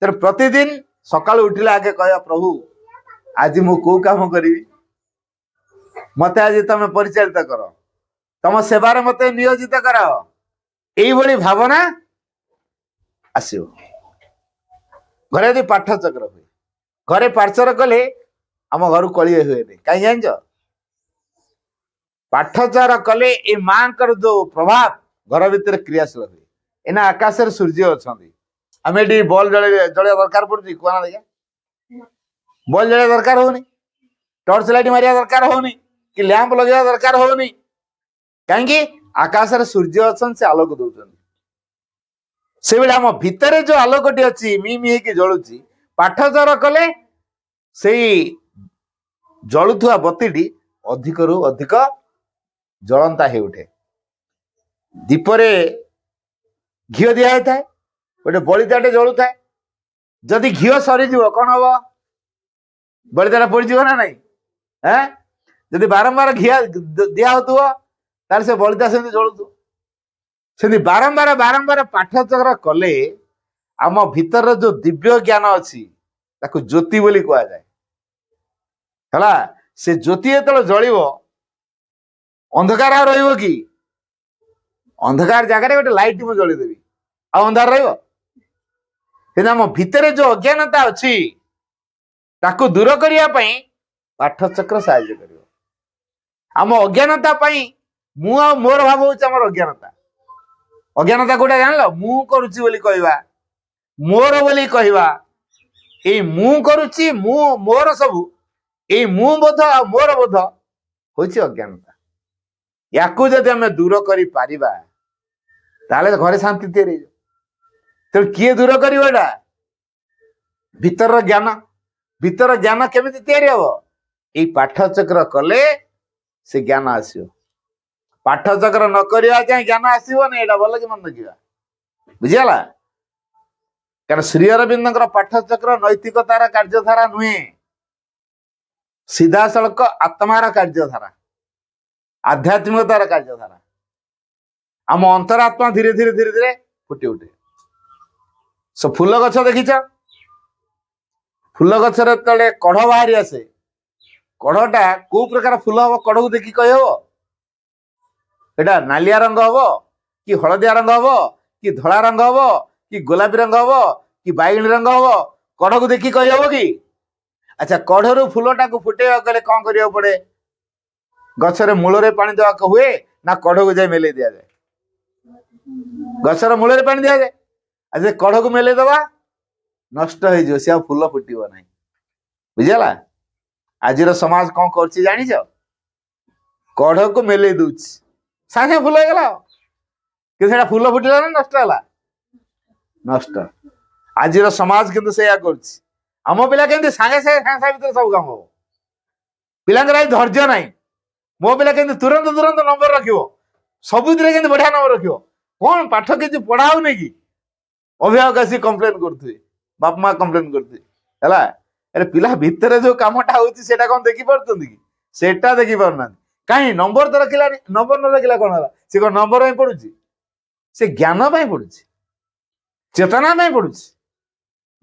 ତେଣୁ ପ୍ରତିଦିନ ସକାଳୁ ଉଠିଲେ ଆଗେ କହିବା, ପ୍ରଭୁ ଆଜି ମୁଁ କୋଉ କାମ କରିବି? ମତେ ଆଜି ତମେ ପରିଚାଳିତ କର, ତମ ସେବାରେ ମତେ ନିୟୋଜିତ କରାଅ। ଏଇଭଳି ଭାବନା ଆସିବ। ଘରେ ଯଦି ପାଠଚକ୍ର ହୁଏ, ଘରେ ପାଠଚର କଲେ ଆମ ଘରକୁ କଳି ହୁଏନି। କାହିଁ ଜାଣିଛ? ପାଠଚାର କଲେ ଏଇ ମାଙ୍କର ଯୋଉ ପ୍ରଭାବ ଘର ଭିତରେ କ୍ରିୟାଶୀଳ ହୁଏ। ଏନା ଆକାଶରେ ସୂର୍ଯ୍ୟ ଅଛନ୍ତି, ଆମେ ଏଠି ବଲ୍ ଜଳେଇବା ଦରକାର ପଡୁଛି କୁହ ନା ଦେଖିଆ? ବଲ୍ ଜଳେଇବା ଦରକାର ହଉନି, ଟର୍ଚ ଲାଇଟ୍ ମାରିବା ଦରକାର ହଉନି, କି ଲ୍ୟାମ୍ପ ଲଗେଇବା ଦରକାର ହଉନି। କାହିଁକି? ଆକାଶରେ ସୂର୍ଯ୍ୟ ଅଛନ୍ତି, ସେ ଆଲୋକ ଦଉଛନ୍ତି। ସେଇଭଳି ଆମ ଭିତରେ ଯୋଉ ଆଲୋକଟି ଅଛି ମି ମି ହେଇକି ଜଳୁଛି, ପାଠଚାର କଲେ ସେଇ ଜଳୁଥିବା ବତିଟି ଅଧିକରୁ ଅଧିକ ଜଳନ୍ତା ହେଉଠେ। ଦୀପରେ ଘିଅ ଦିଆ ହେଇଥାଏ, ଗୋଟେ ବଳିତାଟେ ଜଳୁଥାଏ। ଯଦି ଘିଅ ସରିଯିବ କଣ ହବ? ବଳିତାଟା ପୋଡିଯିବ ନା ନାଇଁ? ଯଦି ବାରମ୍ବାର ଘିଅ ଦିଆ ହଉଥିବ ତାହେଲେ ସେ ବଳିତା ସେମିତି ଜଳୁଥିବ। ସେମିତି ବାରମ୍ବାର ବାରମ୍ବାର ପାଠଚକ୍ର କଲେ ଆମ ଭିତରର ଯୋଉ ଦିବ୍ୟ ଜ୍ଞାନ ଅଛି ତାକୁ ଜ୍ୟୋତି ବୋଲି କୁହାଯାଏ। ହେଲା? ସେ ଜ୍ୟୋତି ଯେତେବେଳେ ଜଳିବ, ଅନ୍ଧକାର ଆଉ ରହିବ କି? ଅନ୍ଧକାର ଜାଗାରେ ଗୋଟେ ଲାଇଟ୍ ମୁଁ ଜଳିଦେବି, ଆଉ ଅନ୍ଧାର ରହିବ? କିନ୍ତୁ ଆମ ଭିତରେ ଯୋଉ ଅଜ୍ଞାନତା ଅଛି ତାକୁ ଦୂର କରିବା ପାଇଁ ପାଠଚକ୍ର ସାହାଯ୍ୟ କରିବ। ଆମ ଅଜ୍ଞାନତା ପାଇଁ ମୁଁ ଆଉ ମୋର ଭାବ ହଉଛି ଆମର ଅଜ୍ଞାନତା। ଅଜ୍ଞାନତା କୋଉଟା ଜାଣିଲ? ମୁଁ କରୁଛି ବୋଲି କହିବା, ମୋର ବୋଲି କହିବା। ଏଇ ମୁଁ କରୁଛି, ମୁଁ ମୋର ସବୁ, ଏଇ ମୁଁ ବୋଧ ଆଉ ମୋର ବୋଧ ହଉଛି ଅଜ୍ଞାନତା। ୟାକୁ ଯଦି ଆମେ ଦୂର କରିପାରିବା ତାହେଲେ ଘରେ ଶାନ୍ତି ତିଆରି ହେଇଯିବ। ତେଣୁ କିଏ ଦୂର କରିବ? ଏଟା ଭିତରର ଜ୍ଞାନ। ଭିତର ଜ୍ଞାନ କେମିତି ତିଆରି ହବ? ଏଇ ପାଠଚକ୍ର କଲେ ସେ ଜ୍ଞାନ ଆସିବ। ପାଠଚକ୍ର ନ କରିବା ଯାଏ ଜ୍ଞାନ ଆସିବନି। ଏଇଟା ଭଲ କି ମନେ ରଖିବା, ବୁଝିଗଲା? କାରଣ ଶ୍ରୀ ଅରବିନ୍ଦଙ୍କର ପାଠଚକ୍ର ନୈତିକତାର କାର୍ଯ୍ୟଧାରା ନୁହେଁ, ସିଧାସଳଖ ଆତ୍ମାର କାର୍ଯ୍ୟଧାରା, ଆଧ୍ୟାତ୍ମିକତାର କାର୍ଯ୍ୟଧାରା। ଆମ ଅନ୍ତରାତ୍ମା ଧୀରେ ଧୀରେ ଧୀରେ ଧୀରେ ଫୁଟି ଉଠେ। ଫୁଲ ଗଛ ଦେଖିଛ? ଫୁଲ ଗଛରେ ଯେତେବେଳେ କଢ ବାହାରି ଆସେ, କଢଟା କୋଉ ପ୍ରକାର ଫୁଲ ହବ କଢକୁ ଦେଖି କହିହବ? ଏଟା ନାଲିଆ ରଙ୍ଗ ହବ କି ହଳଦିଆ ରଙ୍ଗ ହବ କି ଧଳା ରଙ୍ଗ ହବ କି ଗୋଲାପୀ ରଙ୍ଗ ହବ କି ବାଇଗଣୀ ରଙ୍ଗ ହବ? କଢକୁ ଦେଖି କହିହବ କି? ଆଚ୍ଛା, କଢରୁ ଫୁଲଟାକୁ ଫୁଟେଇବାକୁ ଗଲେ କଣ କରିବାକୁ ପଡେ? ଗଛରେ ମୂଳରେ ପାଣି ଦେବାକୁ ହୁଏ ନା କଢକୁ ଯାଇ ମେଲେଇ ଦିଆଯାଏ? ଗଛର ମୂଳରେ ପାଣି ଦିଆଯାଏ। ଆଉ ଯେ କଢକୁ ମେଲେଇ ଦବା, ନଷ୍ଟ ହେଇଯିବ, ସେ ଆଉ ଫୁଲ ଫୁଟିବ ନାହିଁ। ବୁଝିଗଲା? ଆଜିର ସମାଜ କଣ କରୁଛି ଜାଣିଛ? କଢକୁ ମେଲେଇ ଦଉଛି, ସାଙ୍ଗେ ଫୁଲ ହେଇଗଲା। କିନ୍ତୁ ସେଟା ଫୁଲ ଫୁଟିଲା ନା ନଷ୍ଟ ହେଲା? ନଷ୍ଟ। ଆଜିର ସମାଜ କିନ୍ତୁ ସେଇଆ କରୁଛି। ଆମ ପିଲା କେମିତି ସାଙ୍ଗେ ସାଙ୍ଗେ ଭିତରେ ସବୁ କାମ ହବ। ପିଲାଙ୍କର ଆଜି ଧୈର୍ଯ୍ୟ ନାହିଁ। ମୋ ପିଲା କେମିତି ତୁରନ୍ତ ତୁରନ୍ତ ନମ୍ବର ରଖିବ, ସବୁଥିରେ କେମିତି ବଢିଆ ନମ୍ବର ରଖିବ। କଣ ପାଠ କିଛି ପଢା ହଉନି କି? ଅଭିଭାବକ ଆସି କମ୍ପ୍ଲେନ କରୁଥିବେ, ବାପା ମା କମ୍ପ୍ଲେନ କରୁଥିବେ, ହେଲା? ଆରେ ପିଲା ଭିତରେ ଯୋଉ କାମଟା ହଉଛି ସେଟା କଣ ଦେଖି ପାରୁଛନ୍ତି କି? ସେଟା ଦେଖି ପାରୁନାହାନ୍ତି। କାହିଁ ନମ୍ବର ତ ରଖିଲାନି। ନମ୍ବର ନ ରଖିଲା କଣ ହେଲା? ସେ କଣ ନମ୍ବର ପାଇଁ ପଢୁଛି? ସେ ଜ୍ଞାନ ପାଇଁ ପଢୁଛି, ଚେତନା ପାଇଁ ପଢୁଛି,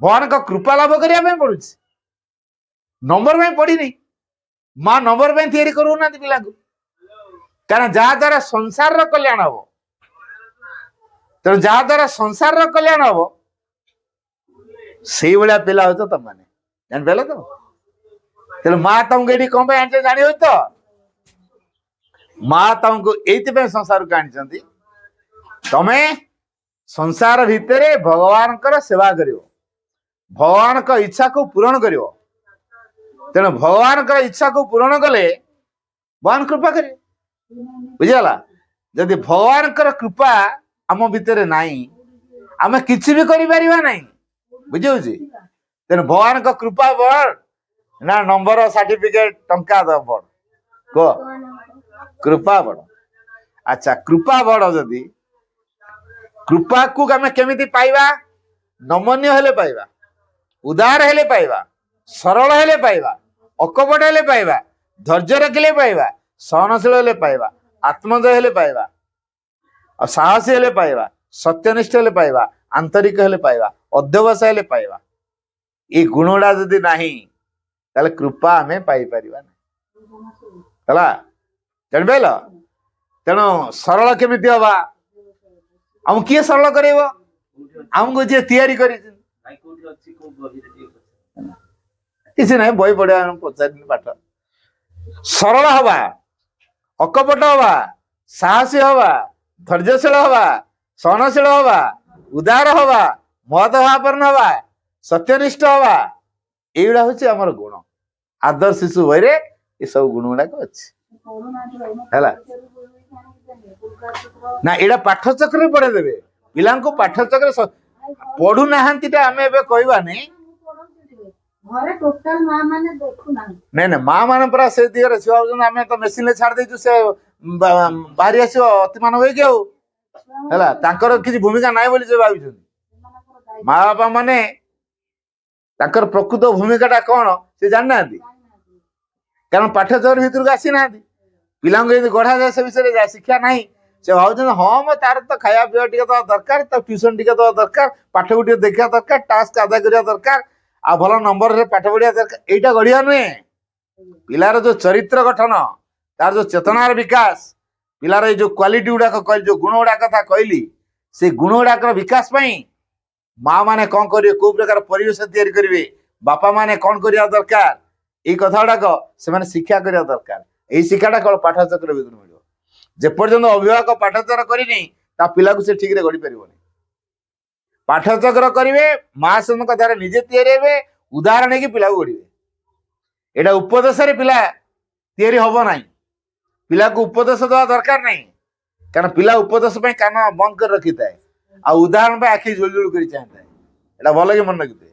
ଭଗବାନଙ୍କ କୃପା ଲାଭ କରିବା ପାଇଁ ପଢୁଛି। ନମ୍ବର ପାଇଁ ପଢିନି। ମା ନମ୍ବର ପାଇଁ ତିଆରି କରୁନାହାନ୍ତି ପିଲାଙ୍କୁ, କାରଣ ଯାହା ଦ୍ୱାରା ସଂସାରର କଲ୍ୟାଣ ହବ। ତେଣୁ ଯାହା ଦ୍ୱାରା ସଂସାରର କଲ୍ୟାଣ ହବ, ସେଇଭଳିଆ ପିଲା ହଉଛ ତମମାନେ। ଜାଣିପାରିଲ ତ? ତେଣୁ ମା ତମକୁ ଏଠି କଣ ପାଇଁ ଆଣିଛ ଜାଣିବ ତ? ମା ତମକୁ ଏଇଥିପାଇଁ ସଂସାରକୁ ଆଣିଛନ୍ତି, ତମେ ସଂସାର ଭିତରେ ଭଗବାନଙ୍କର ସେବା କରିବ, ଭଗବାନଙ୍କ ଇଚ୍ଛାକୁ ପୂରଣ କରିବ। ତେଣୁ ଭଗବାନଙ୍କର ଇଚ୍ଛାକୁ ପୂରଣ କଲେ ଭଗବାନ କୃପା କରିବେ। ବୁଝିଗଲା? ଯଦି ଭଗବାନଙ୍କର କୃପା ଆମ ଭିତରେ ନାହିଁ, ଆମେ କିଛି ବି କରିପାରିବା ନାହିଁ। ବୁଝିହଉଛି? ତେଣୁ ଭଗବାନଙ୍କ କୃପା ବଳ ନା ନମ୍ବର, ସାର୍ଟିଫିକେଟ, ଟଙ୍କା ଦବ ବଡ? କୁହ, କୃପା ବଡ। ଆଚ୍ଛା, କୃପା ବଡ ଯଦି, କୃପାକୁ ଆମେ କେମିତି ପାଇବା? ନମନୀୟ ହେଲେ ପାଇବା, ଉଦାର ହେଲେ ପାଇବା, ସରଳ ହେଲେ ପାଇବା, ଅକପଟ ହେଲେ ପାଇବା, ଧୈର୍ଯ୍ୟ ରଖିଲେ ପାଇବା, ସହନଶୀଳ ହେଲେ ପାଇବା, ଆତ୍ମଦୟ ହେଲେ ପାଇବା, ଆଉ ସାହସୀ ହେଲେ ପାଇବା, ସତ୍ୟନିଷ୍ଠ ହେଲେ ପାଇବା, ଆନ୍ତରିକ ହେଲେ ପାଇବା, ଅଧ୍ୟବସାୟ ହେଲେ ପାଇବା। ଏଇ ଗୁଣଟା ଯଦି ନାହିଁ ତାହେଲେ କୃପା ଆମେ ପାଇପାରିବା ନାହିଁ। ହେଲା? ଜାଣିପାରିଲ? ତେଣୁ ସରଳ କେମିତି ହବା? ଆମକୁ କିଏ ସରଳ କରେଇବ? ଆମକୁ ଯିଏ ତିଆରି କରିଛି। କିଛି ନାହିଁ, ବହି ପଢିବା, ପଚାରିନି ପାଠ। ସରଳ ହବା, ଅକପଟ ହବା, ସାହସୀ ହବା, ଧୈର୍ଯ୍ୟଶୀଳ ହବା, ସହନଶୀଳ ହବା, ଉଦାର ହବା, ମହତ ଭାବାପନ୍ନ ହବା, ସତ୍ୟନିଷ୍ଠ ହବା, ଏଇଗୁଡା ହଉଛି ଆମର ଗୁଣ। ଆଦର୍ଶ ଶିଶୁ ବହିରେ ଏସବୁ ଗୁଣ ଗୁଡାକ ଅଛି। ହେଲା? ନା, ଏଇଟା ପାଠଚକ୍ରରେ ପଢେଇ ଦେବେ ପିଲାଙ୍କୁ। ପାଠଚକ୍ର ପଢୁନାହାନ୍ତି ଟା ଆମେ ଏବେ କହିବାନି। ନାଇଁ ନାଇଁ, ମା ମାନେ ପୁରା ସେ ଦିଗରେ ଛୁଆ ହଉଛନ୍ତି। ଆମେ ତ ମେସିନରେ ଛାଡି ଦେଇଛୁ, ସେ ବାହାରି ଆସିବ ଅତିମାନ ହୋଇକି। ଆଉ ହେଲା, ତାଙ୍କର କିଛି ଭୂମିକା ନାହିଁ ବୋଲି ସେ ଭାବିଛନ୍ତି। ମା ବାପା ମାନେ ତାଙ୍କର ପ୍ରକୃତ ଭୂମିକା ଟା କଣ ସେ ଜାଣିନାହାନ୍ତି, କାରଣ ପାଠଚକ୍ର ଭିତରକୁ ଆସିନାହାନ୍ତି। ପିଲାଙ୍କୁ ଯଦି ଗଢାଯାଏ ସେ ବିଷୟରେ ଶିକ୍ଷା ନାହିଁ। ସେ ଭାବୁଛନ୍ତି ହଁ ମ ତାର ତ ଖାଇବା ପିଇବା ଟିକେ ଦବା ଦରକାର, ତା ଟ୍ୟୁସନ ଟିକେ ଦବା ଦରକାର, ପାଠକୁ ଟିକେ ଦେଖିବା ଦରକାର, ଟାସ୍କ ଆଦାୟ କରିବା ଦରକାର, ଆଉ ଭଲ ନମ୍ବରରେ ପାଠ ପଢିବା ଦରକାର। ଏଇଟା ଗଢିବା ନୁହେଁ। ପିଲାର ଯୋଉ ଚରିତ୍ର ଗଠନ, ତାର ଯୋଉ ଚେତନାର ବିକାଶ, ପିଲାର ଏଇ ଯୋଉ କ୍ୱାଲିଟି ଗୁଡାକ କହିଲି, ଯୋଉ ଗୁଣ ଗୁଡାକ କଥା କହିଲି, ସେଇ ଗୁଣ ଗୁଡାକର ବିକାଶ ପାଇଁ ମା ମାନେ କଣ କରିବେ, କୋଉ ପ୍ରକାର ପରିବେଶ ତିଆରି କରିବେ, ବାପା ମାନେ କଣ କରିବା ଦରକାର, ଏଇ କଥା ଗୁଡାକ ସେମାନେ ଶିକ୍ଷା କରିବା ଦରକାର। ଏଇ ଶିକ୍ଷାଟା କେବଳ ପାଠଚକ୍ର ଭିତରୁ ମିଳିବ। ଯେପର୍ଯ୍ୟନ୍ତ ଅଭିଭାବକ ପାଠଚକ୍ର କରିନି, ତା ପିଲାକୁ ସେ ଠିକରେ ଗଢି ପାରିବନି। ପାଠଚକ୍ର କରିବେ, ମା ସେମାନଙ୍କ ଦ୍ୱାରା ନିଜେ ତିଆରି ହେବେ, ଉଦାହରଣ ନେଇକି ପିଲାକୁ ଗଢିବେ। ଏଇଟା ଉପଦେଶରେ ପିଲା ତିଆରି ହବ ନାହିଁ। ପିଲାକୁ ଉପଦେଶ ଦେବା ଦରକାର ନାହିଁ, କାରଣ ପିଲା ଉପଦେଶ ପାଇଁ କାନ ବନ୍ଦ କରି ରଖିଥାଏ, ଆଉ ଉଦାହରଣ ପାଇଁ ଆଖି ଜୁଳୁଜୁଳୁ କରି ଚାହିଁଥାଏ। ଏଇଟା ଭଲ କି ମନେ ରଖିଥାଏ।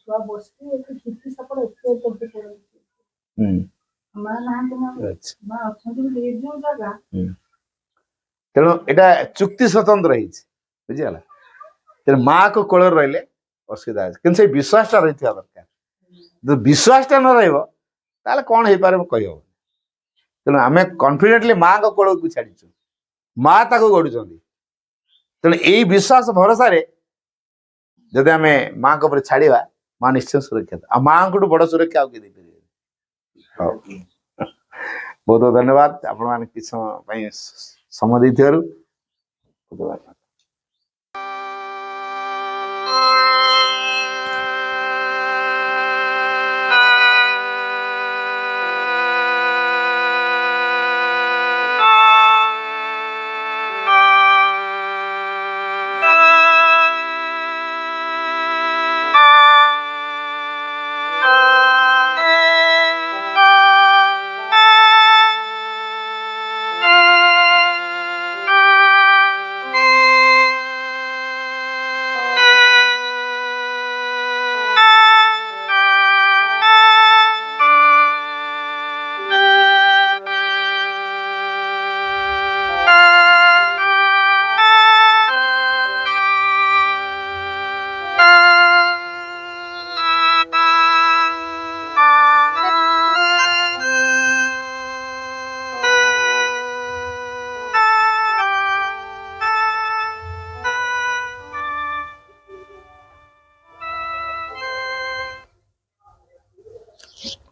ଛୁଆ ବସିକି ଏଠି କିଛି ସେପଟେ ଏତେ ଏତେ ପଡୁଛି ମା ନାହାନ୍ତି ନା ମା ଅଛନ୍ତି ବୋଲି ଏ ଯୋଉ ଜାଗା ତେଣୁ ଏଇଟା ଚୁକ୍ତି ସ୍ୱତନ୍ତ୍ର ହେଇଛି ବୁଝିଗଲା। ତେଣୁ ମା କୁ କୋଳରେ ରହିଲେ ଅସୁବିଧା ଅଛି, କିନ୍ତୁ ସେଇ ବିଶ୍ୱାସଟା ରହିଥିବା ଦରକାର। ଯଦି ବିଶ୍ୱାସଟା ନ ରହିବ ତାହେଲେ କଣ ହେଇପାରେ କହିହବ। ତେଣୁ ଆମେ କନଫିଡେଣ୍ଟଲି ମାଙ୍କ କୋଳକୁ ଛାଡିଛୁ, ମା ତାକୁ ଗଢୁଛନ୍ତି। ତେଣୁ ଏଇ ବିଶ୍ୱାସ ଭରସାରେ ଯଦି ଆମେ ମାଙ୍କ ଉପରେ ଛାଡିବା, ମା ନିଶ୍ଚୟ ସୁରକ୍ଷା। ଆଉ ମାଙ୍କଠୁ ବଡ ସୁରକ୍ଷା ଆଉ କିଏ ଦେଇପାରିବେ? ହଉ, ବହୁତ ବହୁତ ଧନ୍ୟବାଦ ଆପଣ ମାନେ କିଛି ସମୟ ପାଇଁ ସମୟ ଦେଇଥିବାରୁ। ଧନ୍ୟବାଦ।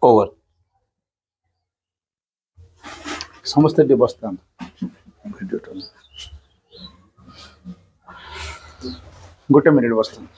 ଓଭର। ସମସ୍ତେ ଟିକେ ବସିଥାନ୍ତୁ, ଭିଡ଼ିଓଟା 1 ମିନିଟ୍ ବସିଥାନ୍ତୁ।